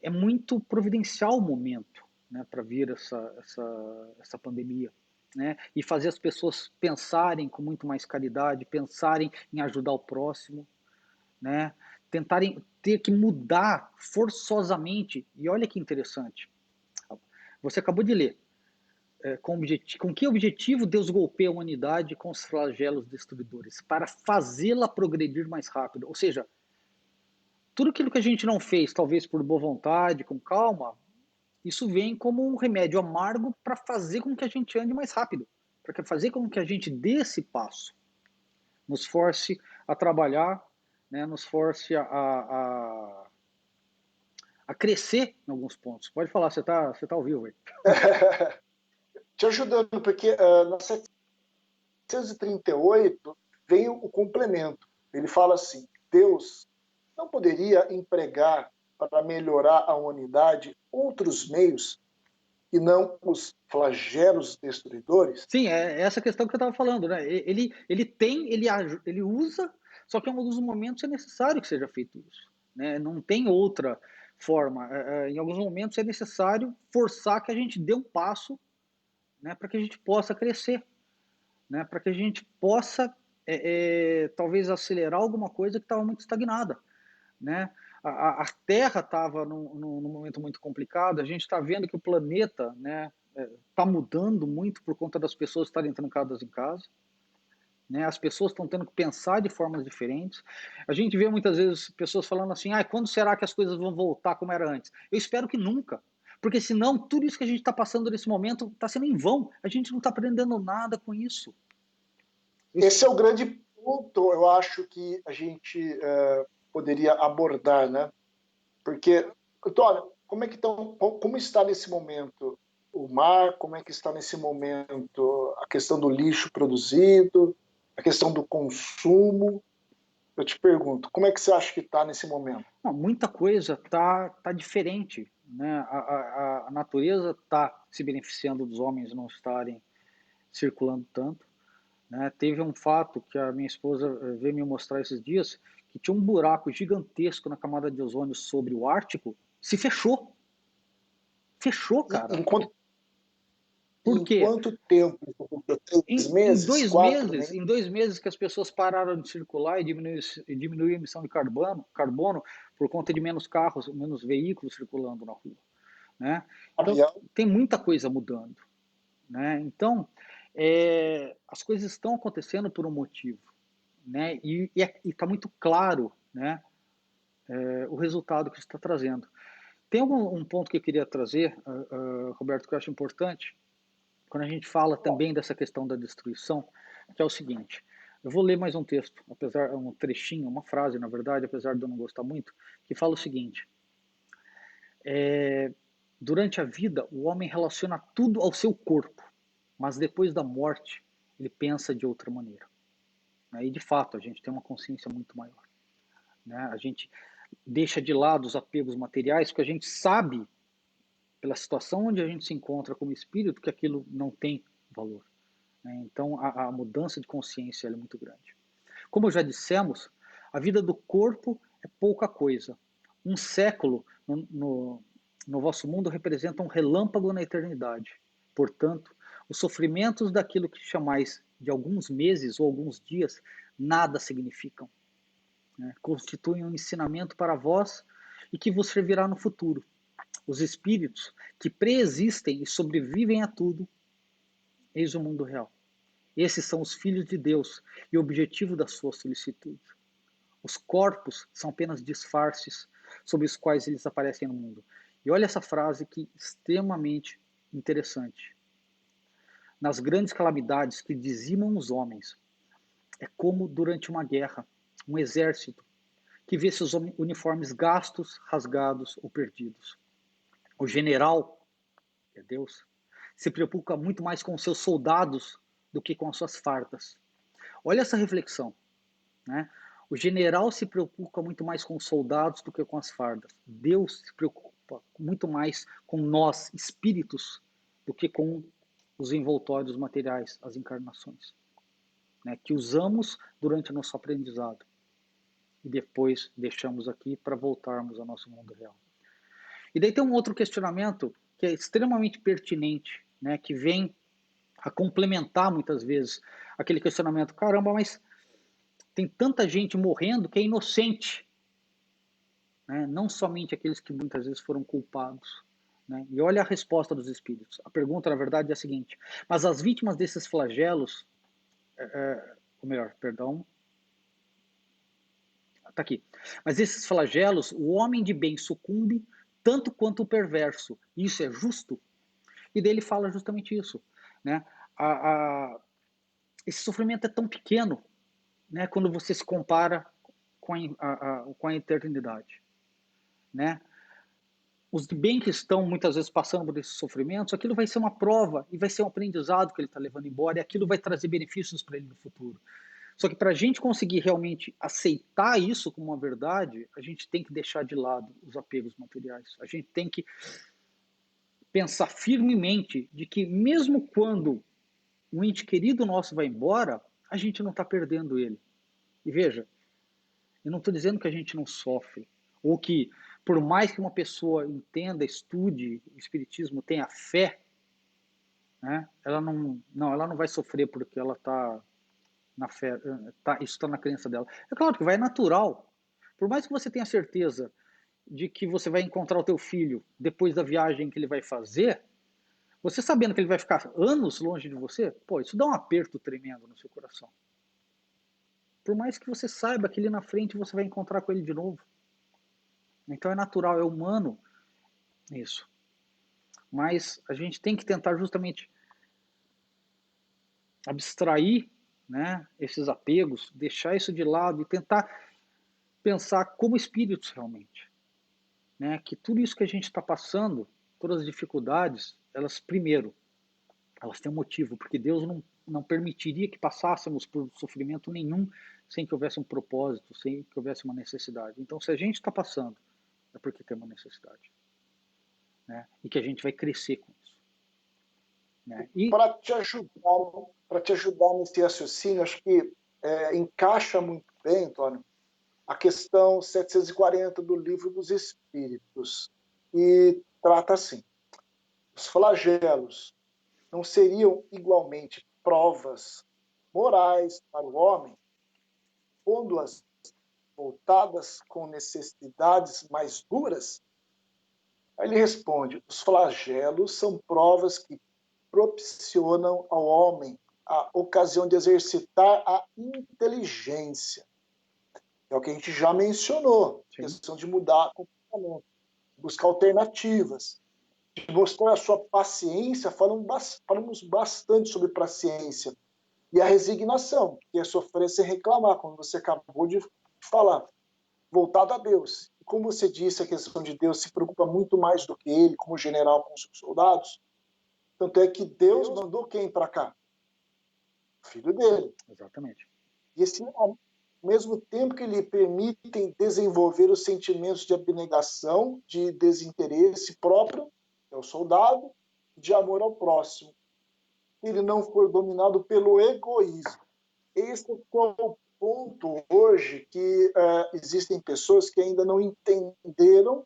É muito providencial o momento, né, para vir essa pandemia. né, e fazer as pessoas pensarem com muito mais caridade, pensarem em ajudar o próximo, né, tentarem ter que mudar forçosamente. E olha que interessante, você acabou de ler, com que objetivo Deus golpeia a humanidade com os flagelos destruidores? Para fazê-la progredir mais rápido. Ou seja, tudo aquilo que a gente não fez, talvez por boa vontade, com calma, isso vem como um remédio amargo para fazer com que a gente ande mais rápido, para fazer com que a gente dê esse passo, nos force a trabalhar, né, nos force a crescer em alguns pontos. Pode falar, você tá ao vivo aí. Te ajudando, porque na 738 vem o complemento. Ele fala assim: Deus não poderia empregar para melhorar a humanidade outros meios e não os flagelos destruidores? Sim, é essa questão que eu estava falando, né? Ele usa, só que em alguns momentos é necessário que seja feito isso, né? Não tem outra forma. Em alguns momentos é necessário forçar que a gente dê um passo, né, para que a gente possa crescer, né? Para que a gente possa talvez acelerar alguma coisa que estava muito estagnada, né? A Terra estava num momento muito complicado. A gente está vendo que o planeta, né, está mudando muito por conta das pessoas estarem trancadas em casa, né? As pessoas estão tendo que pensar de formas diferentes. A gente vê muitas vezes pessoas falando assim: quando será que as coisas vão voltar como era antes? Eu espero que nunca, porque senão tudo isso que a gente está passando nesse momento está sendo em vão. A gente não está aprendendo nada com isso. Esse é o grande ponto, eu acho, que a gente poderia abordar, né? Porque, Antônio, como está nesse momento o mar? Como é que está nesse momento a questão do lixo produzido, a questão do consumo? Eu te pergunto, como é que você acha que está nesse momento? Não, muita coisa tá diferente, né? A natureza está se beneficiando dos homens não estarem circulando tanto, né? Teve um fato que a minha esposa veio me mostrar esses dias, que tinha um buraco gigantesco na camada de ozônio sobre o Ártico, se fechou. Fechou, cara. Por Em quê? quanto tempo? 3 meses? 4 meses? Em 2 meses que as pessoas pararam de circular e diminuir a emissão de carbono por conta de menos carros, menos veículos circulando na rua, né? Então, Avião? tem muita coisa mudando, né? Então, as coisas estão acontecendo por um motivo, né? E está muito claro, né? O resultado que isso está trazendo. Tem um ponto que eu queria trazer, Roberto, que eu acho importante, quando a gente fala também dessa questão da destruição, que é o seguinte: eu vou ler mais um texto, apesar um trechinho, uma frase, na verdade, apesar de eu não gostar muito, que fala o seguinte: durante a vida, o homem relaciona tudo ao seu corpo, mas depois da morte, ele pensa de outra maneira. E de fato, a gente tem uma consciência muito maior, né? A gente deixa de lado os apegos materiais, porque a gente sabe, pela situação onde a gente se encontra como espírito, que aquilo não tem valor. Então, a mudança de consciência é muito grande. Como já dissemos, a vida do corpo é pouca coisa. Um século no vosso mundo representa um relâmpago na eternidade. Portanto, os sofrimentos daquilo que chamais de alguns meses ou alguns dias nada significam, né? Constituem um ensinamento para vós e que vos servirá no futuro. Os espíritos que preexistem e sobrevivem a tudo, eis o mundo real. Esses são os filhos de Deus e o objetivo da sua solicitude. Os corpos são apenas disfarces sob os quais eles aparecem no mundo. E olha essa frase que é extremamente interessante. Nas grandes calamidades que dizimam os homens, é como durante uma guerra, um exército que vê seus uniformes gastos, rasgados ou perdidos. O general, que é Deus, se preocupa muito mais com seus soldados do que com as suas fardas. Olha essa reflexão, né? O general se preocupa muito mais com os soldados do que com as fardas. Deus se preocupa muito mais com nós, espíritos, do que com os envoltórios materiais, as encarnações, né? Que usamos durante o nosso aprendizado e depois deixamos aqui para voltarmos ao nosso mundo real. E daí tem um outro questionamento que é extremamente pertinente, né? Que vem a complementar muitas vezes aquele questionamento, caramba, mas tem tanta gente morrendo que é inocente, né? Não somente aqueles que muitas vezes foram culpados. Né? E olha a resposta dos espíritos. A pergunta, na verdade, é a seguinte: mas as vítimas desses flagelos, ou melhor, perdão, está aqui. Mas esses flagelos, o homem de bem sucumbe tanto quanto o perverso. Isso é justo? E daí ele fala justamente isso. Né? Esse sofrimento é tão pequeno, né, quando você se compara com a eternidade. Né? Os de bem que estão muitas vezes passando por esses sofrimentos, aquilo vai ser uma prova e vai ser um aprendizado que ele está levando embora e aquilo vai trazer benefícios para ele no futuro. Só que para a gente conseguir realmente aceitar isso como uma verdade, a gente tem que deixar de lado os apegos materiais. A gente tem que pensar firmemente de que mesmo quando um ente querido nosso vai embora, a gente não está perdendo ele. E veja, eu não estou dizendo que a gente não sofre, ou que por mais que uma pessoa entenda, estude o espiritismo, tenha fé, né, ela não vai sofrer porque ela está na fé, isso está na crença dela. É claro que vai, é natural. Por mais que você tenha certeza de que você vai encontrar o teu filho depois da viagem que ele vai fazer, você sabendo que ele vai ficar anos longe de você, pô, isso dá um aperto tremendo no seu coração. Por mais que você saiba que ali na frente você vai encontrar com ele de novo. Então é natural, é humano isso. Mas a gente tem que tentar justamente abstrair, né, esses apegos, deixar isso de lado e tentar pensar como espíritos realmente. Né, que tudo isso que a gente está passando, todas as dificuldades, elas, primeiro, elas têm um motivo, porque Deus não permitiria que passássemos por sofrimento nenhum sem que houvesse um propósito, sem que houvesse uma necessidade. Então, se a gente está passando, é porque tem uma necessidade. Né? E que a gente vai crescer com isso. Né? Para te ajudar nesse raciocínio, acho que encaixa muito bem, Antônio, a questão 740 do Livro dos Espíritos, e trata assim: os flagelos não seriam igualmente provas morais para o homem, pondo-as voltadas com necessidades mais duras? Aí ele responde: os flagelos são provas que proporcionam ao homem a ocasião de exercitar a inteligência. É o que a gente já mencionou, a questão de mudar comportamento, buscar alternativas, de mostrar a sua paciência. Falamos bastante sobre paciência. E a resignação, que é sofrer sem reclamar, como você acabou de falar, voltado a Deus. E como você disse, a questão de Deus se preocupa muito mais do que ele, como general com os soldados. Tanto é que Deus mandou quem para cá? O filho dele. Exatamente. E assim, ao mesmo tempo que lhe permitem desenvolver os sentimentos de abnegação, de desinteresse próprio, é o soldado, de amor ao próximo. Ele não for dominado pelo egoísmo. Esse é o ponto hoje que existem pessoas que ainda não entenderam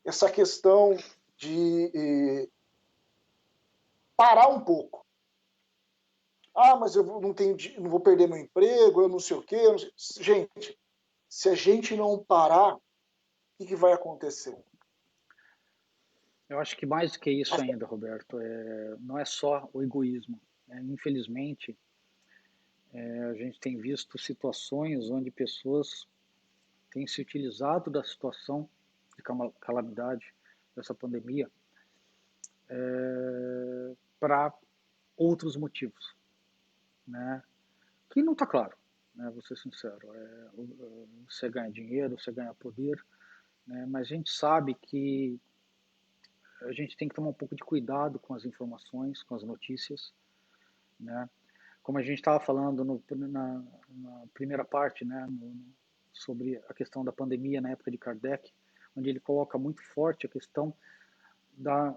essa questão de parar um pouco. Ah, mas eu não vou perder meu emprego, eu não sei o quê. Gente, se a gente não parar, o que vai acontecer? Eu acho que mais do que isso ainda, Roberto, não é só o egoísmo. Infelizmente, a gente tem visto situações onde pessoas têm se utilizado da situação de calamidade dessa pandemia para outros motivos, né? Que não está claro, né? Vou ser sincero. Você ganha dinheiro, você ganha poder, né? Mas a gente sabe que a gente tem que tomar um pouco de cuidado com as informações, com as notícias, né? Como a gente estava falando na primeira parte, né, sobre a questão da pandemia na época de Kardec, onde ele coloca muito forte a questão da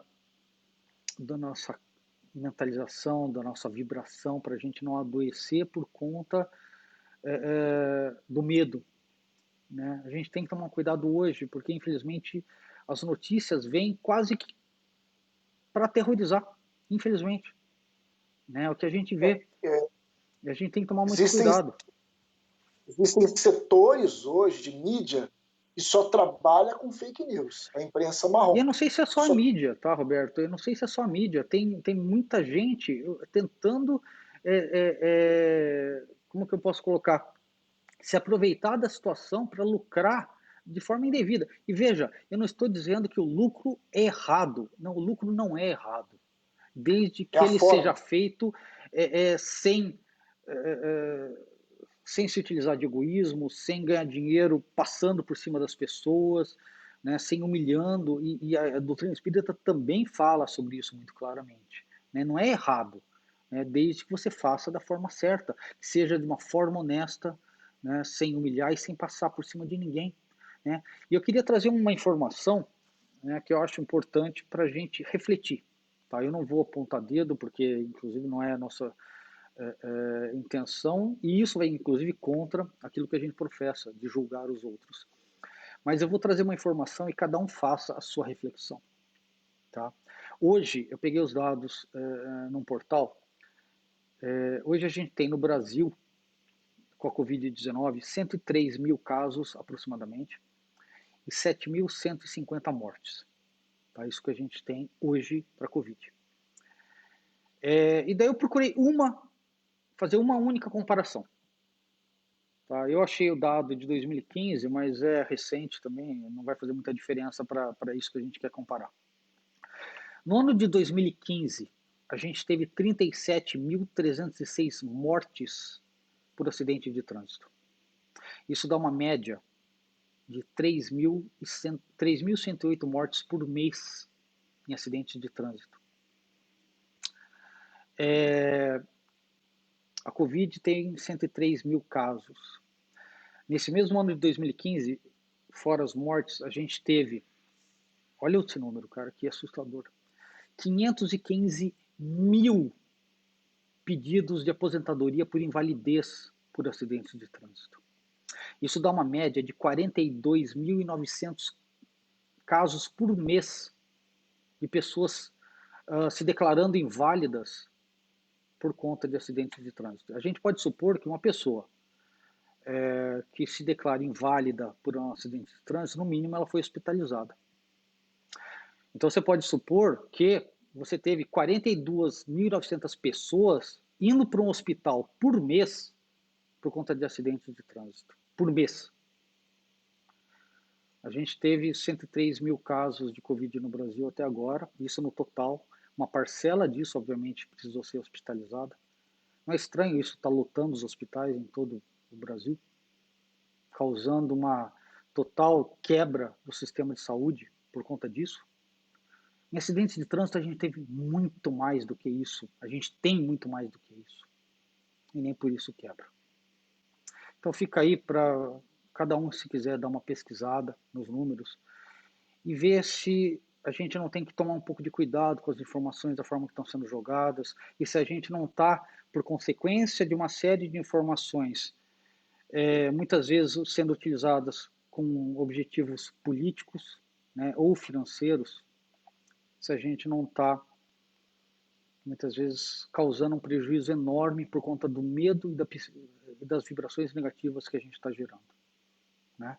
nossa mentalização, da nossa vibração, para a gente não adoecer por conta do medo. Né? A gente tem que tomar um cuidado hoje, porque infelizmente as notícias vêm quase que para aterrorizar, infelizmente. né? É o que a gente É, vê. é, E a gente tem que tomar muito existem, cuidado. existem setores hoje de mídia que só trabalha com fake news, a imprensa E eu marrom. não sei se é só a Só, mídia, tá, Roberto? Eu não sei se é só a mídia. Tem muita gente tentando, como que eu posso colocar? Se aproveitar da situação para lucrar de forma indevida. E veja, eu não estou dizendo que o lucro é errado. Não, o lucro não é errado. Desde é que a ele seja forma. feito sem, é, é, sem se utilizar de egoísmo, sem ganhar dinheiro passando por cima das pessoas, né, sem humilhando. E a doutrina espírita também fala sobre isso muito claramente. Né? Não é errado, né, desde que você faça da forma certa, que seja de uma forma honesta, né, sem humilhar e sem passar por cima de ninguém. Né? E eu queria trazer uma informação, né, que eu acho importante para a gente refletir. Tá? Eu não vou apontar dedo, porque inclusive não é a nossa intenção, e isso vai inclusive contra aquilo que a gente professa, de julgar os outros. Mas eu vou trazer uma informação e cada um faça a sua reflexão. Tá? Hoje, eu peguei os dados num portal. Hoje a gente tem no Brasil, com a Covid-19, 103 mil casos aproximadamente e 7.150 mortes. Tá? Isso que a gente tem hoje para a Covid. E daí eu procurei fazer uma única comparação. Tá? Eu achei o dado de 2015, mas é recente também, não vai fazer muita diferença para isso que a gente quer comparar. No ano de 2015, a gente teve 37.306 mortes por acidente de trânsito. Isso dá uma média de 3.108 mortes por mês em acidentes de trânsito. A Covid tem 103 mil casos. Nesse mesmo ano de 2015, fora as mortes, a gente teve, olha esse número, cara, que assustador, 515 mil pedidos de aposentadoria por invalidez por acidentes de trânsito. Isso dá uma média de 42.900 casos por mês de pessoas se declarando inválidas por conta de acidentes de trânsito. A gente pode supor que uma pessoa que se declara inválida por um acidente de trânsito, no mínimo ela foi hospitalizada. Então você pode supor que você teve 42.900 pessoas indo para um hospital por mês por conta de acidentes de trânsito. Por mês. A gente teve 103 mil casos de Covid no Brasil até agora, isso no total. Uma parcela disso, obviamente, precisou ser hospitalizada. Não é estranho isso estar lotando os hospitais em todo o Brasil, causando uma total quebra do sistema de saúde por conta disso? Em acidentes de trânsito a gente teve muito mais do que isso. A gente tem muito mais do que isso. E nem por isso quebra. Então fica aí para cada um, se quiser, dar uma pesquisada nos números e ver se a gente não tem que tomar um pouco de cuidado com as informações da forma que estão sendo jogadas e se a gente não está, por consequência de uma série de informações, muitas vezes sendo utilizadas com objetivos políticos, né, ou financeiros, se a gente não está muitas vezes causando um prejuízo enorme por conta do medo e das vibrações negativas que a gente está gerando. Né?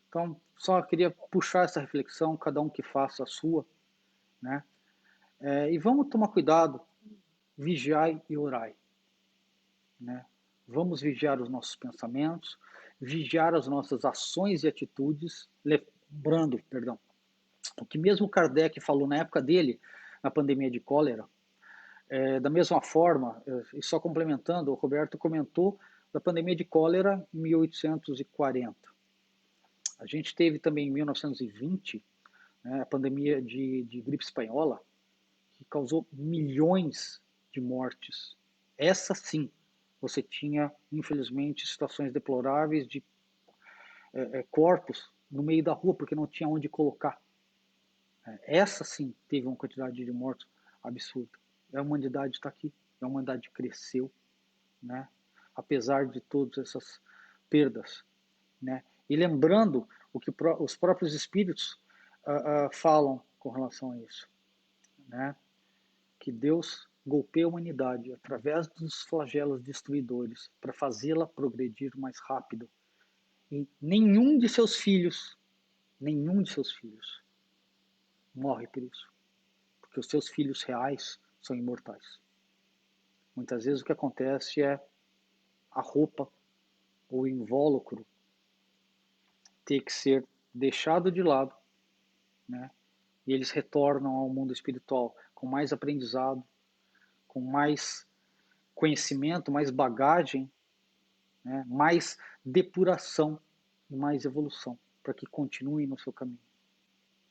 Então, só queria puxar essa reflexão, cada um que faça a sua, né? E vamos tomar cuidado, vigiai e orai. Né? Vamos vigiar os nossos pensamentos, vigiar as nossas ações e atitudes, lembrando, perdão, o que mesmo Kardec falou na época dele, na pandemia de cólera. Da mesma forma, e só complementando, o Roberto comentou da pandemia de cólera em 1840. A gente teve também em 1920, né, a pandemia de gripe espanhola, que causou milhões de mortes. Essa sim, você tinha, infelizmente, situações deploráveis de corpos no meio da rua, porque não tinha onde colocar. Essa sim teve uma quantidade de mortos absurda. A humanidade está aqui, a humanidade cresceu, né? Apesar de todas essas perdas. Né? E lembrando o que os próprios espíritos falam com relação a isso. Né? Que Deus golpeia a humanidade através dos flagelos destruidores para fazê-la progredir mais rápido. E nenhum de seus filhos morre por isso. Porque os seus filhos reais são imortais. Muitas vezes o que acontece é a roupa ou o invólucro ter que ser deixado de lado, né? E eles retornam ao mundo espiritual com mais aprendizado, com mais conhecimento, mais bagagem, né? Mais depuração e mais evolução, para que continuem no seu caminho.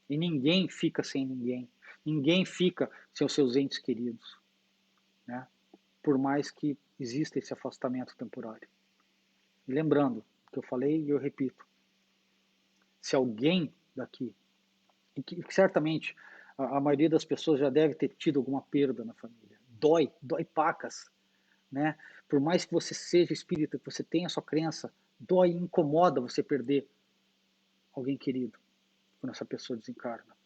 E ninguém fica sem ninguém. Ninguém fica sem os seus entes queridos, né? Por mais que exista esse afastamento temporário. E lembrando o que eu falei e eu repito, se alguém daqui, e que certamente a maioria das pessoas já deve ter tido alguma perda na família, dói pacas, né? Por mais que você seja espírita, que você tenha a sua crença, dói e incomoda você perder alguém querido quando essa pessoa desencarna.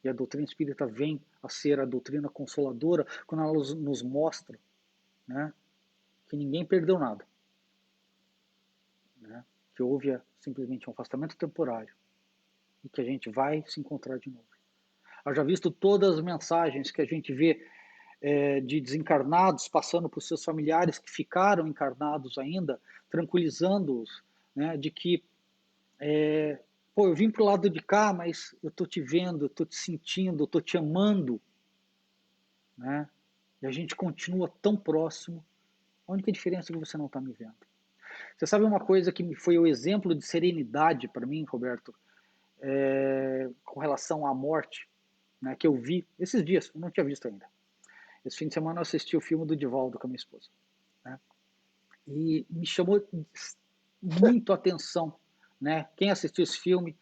E a doutrina espírita vem a ser a doutrina consoladora quando ela nos mostra, né, que ninguém perdeu nada, né, que houve simplesmente um afastamento temporário e que a gente vai se encontrar de novo. Haja visto todas as mensagens que a gente vê de desencarnados passando por seus familiares que ficaram encarnados ainda, tranquilizando-os, né, de que eu vim para o lado de cá, mas eu estou te vendo, eu estou te sentindo, eu estou te amando, né? E a gente continua tão próximo. A única diferença é que você não está me vendo. Você sabe uma coisa que foi o exemplo de serenidade para mim, Roberto, com relação à morte, né, que eu vi esses dias, eu não tinha visto ainda. Esse fim de semana eu assisti o filme do Divaldo com a minha esposa, né? E me chamou muito a atenção, né? Quem assistiu esse filme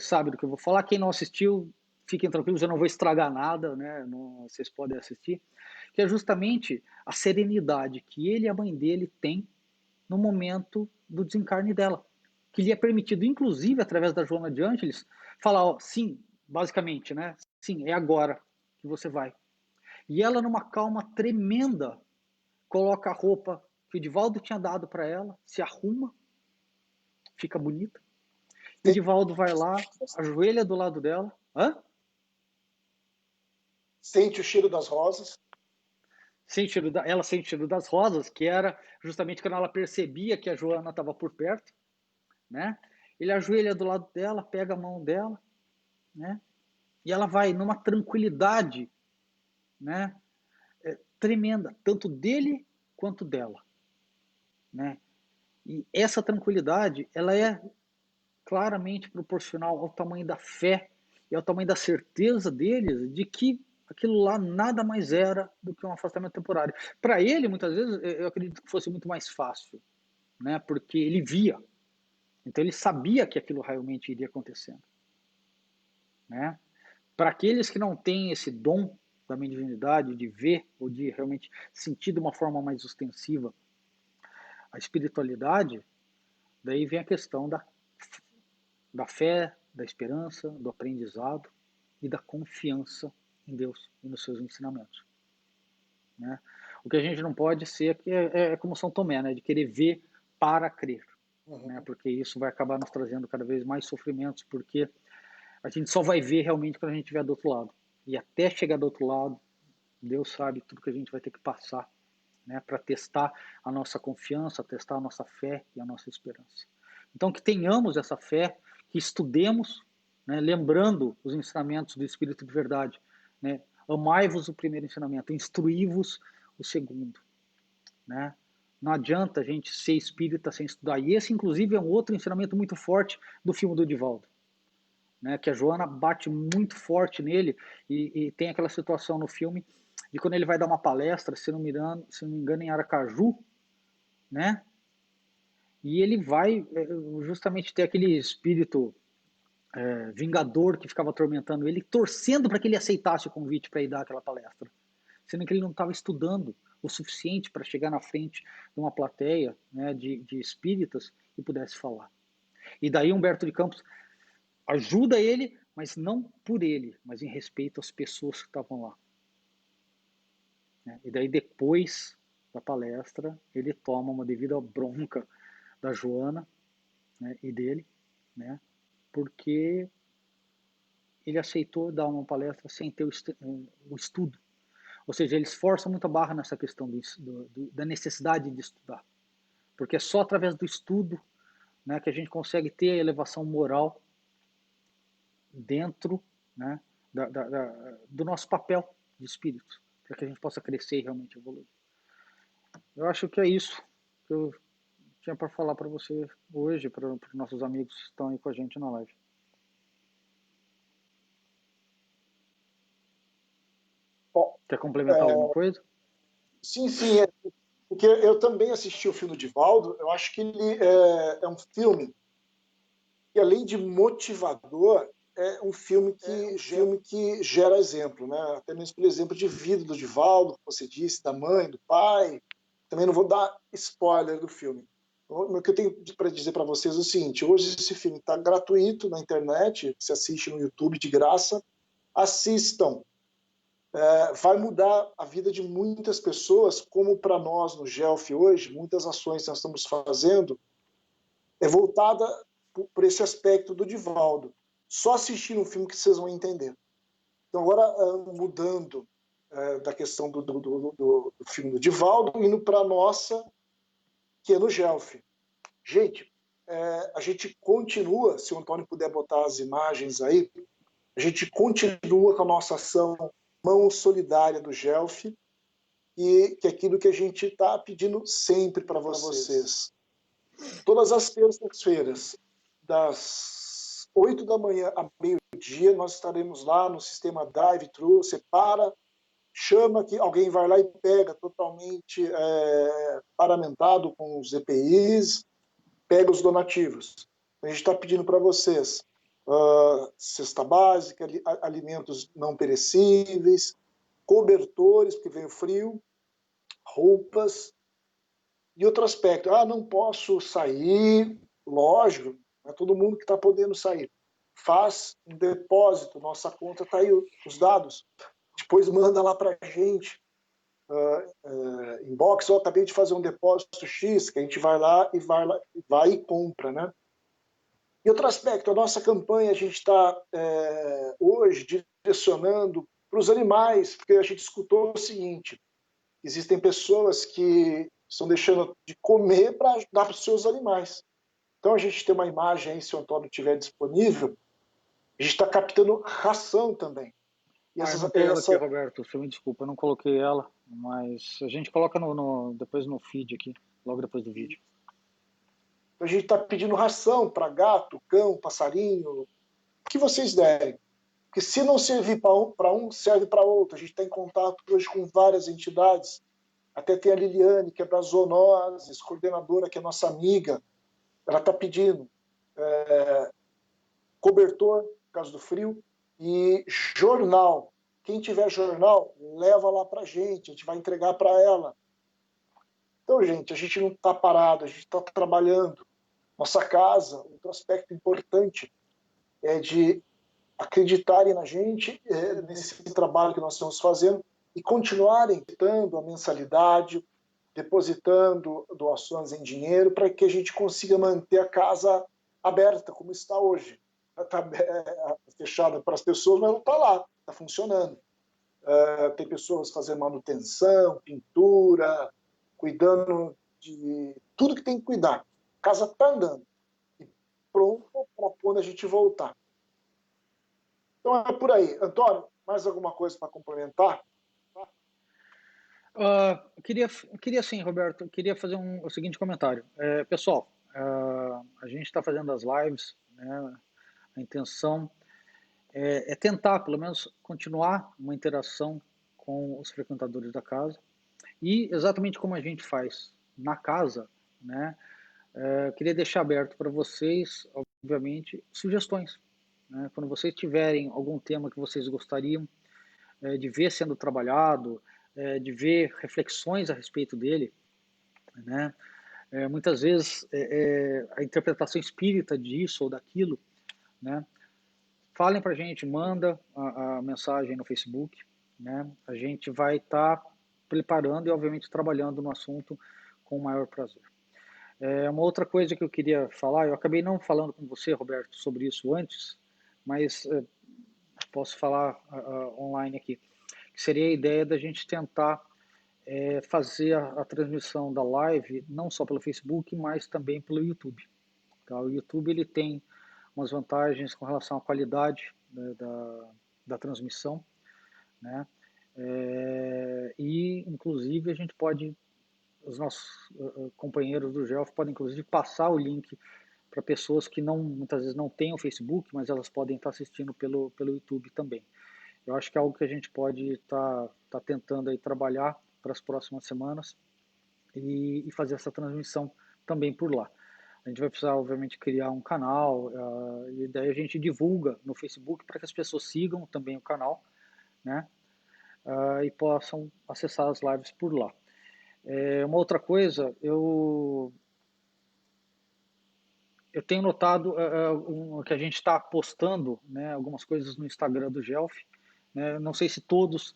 sabe do que eu vou falar. Quem não assistiu, fiquem tranquilos, eu não vou estragar nada, né? Não, vocês podem assistir. Que é justamente a serenidade que ele e a mãe dele têm no momento do desencarne dela. Que lhe é permitido, inclusive, através da Joana de Ângeles, falar, ó, sim, basicamente, né? Sim, é agora que você vai. E ela, numa calma tremenda, coloca a roupa que o Divaldo tinha dado para ela, se arruma, fica bonita. E o Divaldo vai lá, ajoelha do lado dela. Hã? Sente o cheiro das rosas. Ela sente o cheiro das rosas, que era justamente quando ela percebia que a Joana estava por perto, né? Ele ajoelha do lado dela, pega a mão dela, né? E ela vai numa tranquilidade, né? Tremenda, tanto dele quanto dela, né? E essa tranquilidade, ela é claramente proporcional ao tamanho da fé e ao tamanho da certeza deles de que aquilo lá nada mais era do que um afastamento temporário. Para ele, muitas vezes, eu acredito que fosse muito mais fácil, né? Porque ele via. Então ele sabia que aquilo realmente iria acontecendo, né? Para aqueles que não têm esse dom da mediunidade de ver ou de realmente sentir de uma forma mais ostensiva a espiritualidade, daí vem a questão da fé, da esperança, do aprendizado e da confiança em Deus e nos seus ensinamentos, né? O que a gente não pode ser é como São Tomé, né? De querer ver para crer, né? Porque isso vai acabar nos trazendo cada vez mais sofrimentos, porque a gente só vai ver realmente quando a gente estiver do outro lado. E até chegar do outro lado, Deus sabe tudo que a gente vai ter que passar, né? Para testar a nossa confiança, testar a nossa fé e a nossa esperança. Então, que tenhamos essa fé, que estudemos, né, lembrando os ensinamentos do Espírito de verdade, né? Amai-vos o primeiro ensinamento, instruí-vos o segundo, né? Não adianta a gente ser espírita sem estudar. E esse, inclusive, é um outro ensinamento muito forte do filme do Divaldo, né? Que a Joana bate muito forte nele e tem aquela situação no filme de quando ele vai dar uma palestra, se não me engano, em Aracaju, né? E ele vai justamente ter aquele espírito vingador que ficava atormentando ele, torcendo para que ele aceitasse o convite para ir dar aquela palestra, sendo que ele não estava estudando o suficiente para chegar na frente de uma plateia, né, de espíritas e pudesse falar. E daí Humberto de Campos ajuda ele, mas não por ele, mas em respeito às pessoas que estavam lá. Né? E daí depois da palestra, ele toma uma devida bronca da Joana, né, e dele, né, porque ele aceitou dar uma palestra sem ter o estudo. Ou seja, eles forçam muito a barra nessa questão da necessidade de estudar. Porque é só através do estudo, né, que a gente consegue ter a elevação moral dentro, né, do nosso papel de espírito, para que a gente possa crescer e realmente evoluir. Eu acho que é isso que eu tinha para falar para você hoje, para os nossos amigos que estão aí com a gente na live. Bom, Quer complementar alguma coisa? sim, sim. Porque eu também assisti o filme do Divaldo. Eu acho que ele é um filme que, além de motivador, é um filme que gera exemplo, né? Até mesmo pelo exemplo de vida do Divaldo, que você disse, da mãe, do pai. Também não vou dar spoiler do filme. O que eu tenho para dizer para vocês é o seguinte: hoje esse filme está gratuito na internet, você assiste no YouTube de graça. Assistam. Vai mudar a vida de muitas pessoas, como para nós no GELF hoje, muitas ações que nós estamos fazendo é voltada por esse aspecto do Divaldo. Só assistindo um filme que vocês vão entender. Então, agora, mudando da questão do filme do Divaldo, indo para a nossa, que é no GELF. Gente, a gente continua, se o Antônio puder botar as imagens aí, a gente continua com a nossa ação Mão Solidária do GELF, e que é aquilo que a gente está pedindo sempre para vocês. Todas as terças-feiras, das 8 da manhã a meio-dia, nós estaremos lá no sistema drive-thru. Você para, chama que alguém vai lá e pega, totalmente paramentado com os EPIs, pega os donativos. A gente está pedindo para vocês cesta básica, alimentos não perecíveis, cobertores, porque vem o frio, roupas. E outro aspecto, não posso sair, lógico, não é todo mundo que está podendo sair. Faz um depósito, nossa conta está aí, os dados. Depois manda lá para a gente, inbox, acabei de fazer um depósito X, que a gente vai e compra, né? E outro aspecto, a nossa campanha, a gente está hoje direcionando para os animais, porque a gente escutou o seguinte: existem pessoas que estão deixando de comer para dar para os seus animais. Então a gente tem uma imagem aí, se o Antônio tiver disponível, a gente está captando ração também. Eu não tenho ela aqui, Roberto, você me desculpa, eu não coloquei ela, mas a gente coloca depois no feed aqui, logo depois do vídeo. A gente está pedindo ração para gato, cão, passarinho, o que vocês derem. Porque se não servir para um, serve para outro. A gente está em contato hoje com várias entidades. Até tem a Liliane, que é da Zoonoses, coordenadora, que é nossa amiga. Ela está pedindo cobertor, por causa do frio, e jornal. Quem tiver jornal, leva lá para a gente vai entregar para ela. Então, gente, a gente não está parado, a gente está trabalhando. Nossa casa, outro aspecto importante é de acreditarem na gente, nesse trabalho que nós estamos fazendo, e continuarem dando a mensalidade, depositando doações em dinheiro, para que a gente consiga manter a casa aberta, como está hoje. Está fechada para as pessoas, mas não está lá, está funcionando. Tem pessoas fazendo manutenção, pintura, cuidando de tudo que tem que cuidar. A casa está andando e pronta para quando a gente voltar. Então é por aí. Antônio, mais alguma coisa para complementar? Queria sim, Roberto, queria fazer o seguinte comentário. Pessoal, a gente está fazendo as lives, né, a intenção é tentar, pelo menos, continuar uma interação com os frequentadores da casa. E exatamente como a gente faz na casa, né, queria deixar aberto para vocês, obviamente, sugestões. Né? Quando vocês tiverem algum tema que vocês gostariam de ver sendo trabalhado, de ver reflexões a respeito dele, né? Muitas vezes a interpretação espírita disso ou daquilo, né? falem para a gente, manda a mensagem no Facebook, né? A gente vai estar preparando e, obviamente, trabalhando no assunto com o maior prazer. Uma outra coisa que eu queria falar, eu acabei não falando com você, Roberto, sobre isso antes, mas posso falar online aqui, que seria a ideia da gente tentar fazer a transmissão da live, não só pelo Facebook, mas também pelo YouTube. Tá? O YouTube ele tem umas vantagens com relação à qualidade, né, da transmissão, né? E, inclusive, a gente pode, os nossos companheiros do GELF podem, inclusive, passar o link para pessoas que muitas vezes não têm o Facebook, mas elas podem estar assistindo pelo YouTube também. Eu acho que é algo que a gente pode estar tentando aí trabalhar para as próximas semanas e fazer essa transmissão também por lá. A gente vai precisar, obviamente, criar um canal, e daí a gente divulga no Facebook para que as pessoas sigam também o canal, né? E possam acessar as lives por lá. Uma outra coisa, eu tenho notado que a gente está postando, né, algumas coisas no Instagram do GELF, né? Não sei se todos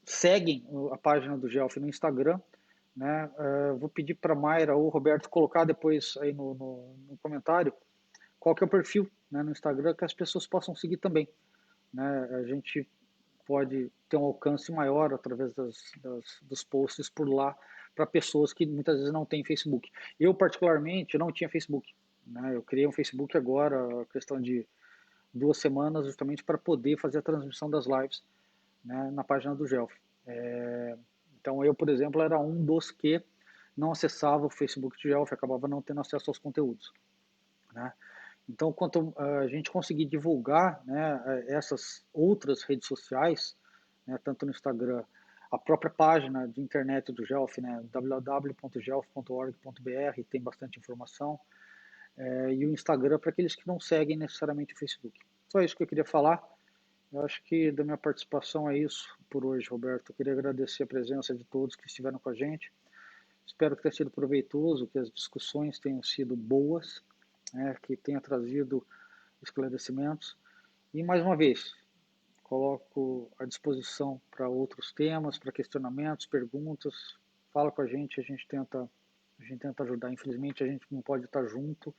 seguem a página do GELF no Instagram, né? Vou pedir para a Mayra ou o Roberto colocar depois aí no comentário qual que é o perfil, né, no Instagram, que as pessoas possam seguir também, né? A gente pode ter um alcance maior através dos posts por lá para pessoas que muitas vezes não têm Facebook. Eu, particularmente, não tinha Facebook, né? Eu criei um Facebook agora, questão de 2 semanas, justamente para poder fazer a transmissão das lives, né, na página do GELF. Então, eu, por exemplo, era um dos que não acessava o Facebook do GELF, acabava não tendo acesso aos conteúdos, né? Então, quanto a gente conseguir divulgar, né, essas outras redes sociais, né, tanto no Instagram, a própria página de internet do GELF, né, www.gelf.org.br, tem bastante informação, e o Instagram para aqueles que não seguem necessariamente o Facebook. Só isso que eu queria falar. Eu acho que da minha participação é isso por hoje, Roberto. Eu queria agradecer a presença de todos que estiveram com a gente. Espero que tenha sido proveitoso, que as discussões tenham sido boas, né, que tenha trazido esclarecimentos. E, mais uma vez, coloco à disposição para outros temas, para questionamentos, perguntas. Fala com a gente tenta ajudar. Infelizmente, a gente não pode estar junto,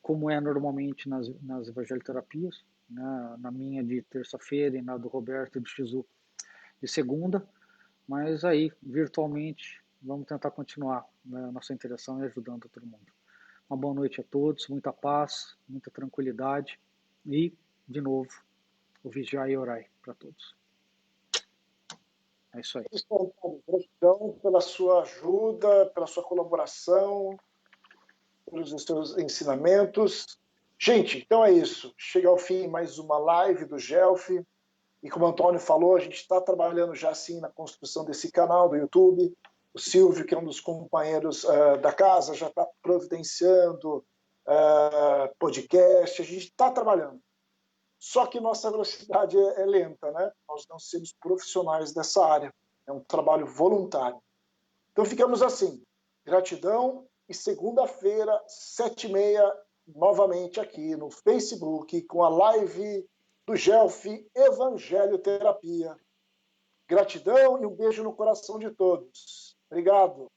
como é normalmente nas evangeliterapias, né? Na minha de terça-feira e na do Roberto e do Shizu de segunda, mas aí, virtualmente, vamos tentar continuar, né, a nossa interação e ajudando todo mundo. Uma boa noite a todos, muita paz, muita tranquilidade e, de novo, o vigiai e orai para todos. É isso aí. Gratidão pela sua ajuda, pela sua colaboração, pelos seus ensinamentos. Gente, então é isso. Chega ao fim mais uma live do GELF. E como o Antônio falou, a gente está trabalhando já assim na construção desse canal do YouTube. O Silvio, que é um dos companheiros da casa, já está providenciando podcast. A gente está trabalhando. Só que nossa velocidade é lenta, né? Nós não somos profissionais dessa área. É um trabalho voluntário. Então ficamos assim. Gratidão e segunda-feira, 7h30, novamente aqui no Facebook, com a live do GELF Evangelho Terapia. Gratidão e um beijo no coração de todos. Obrigado.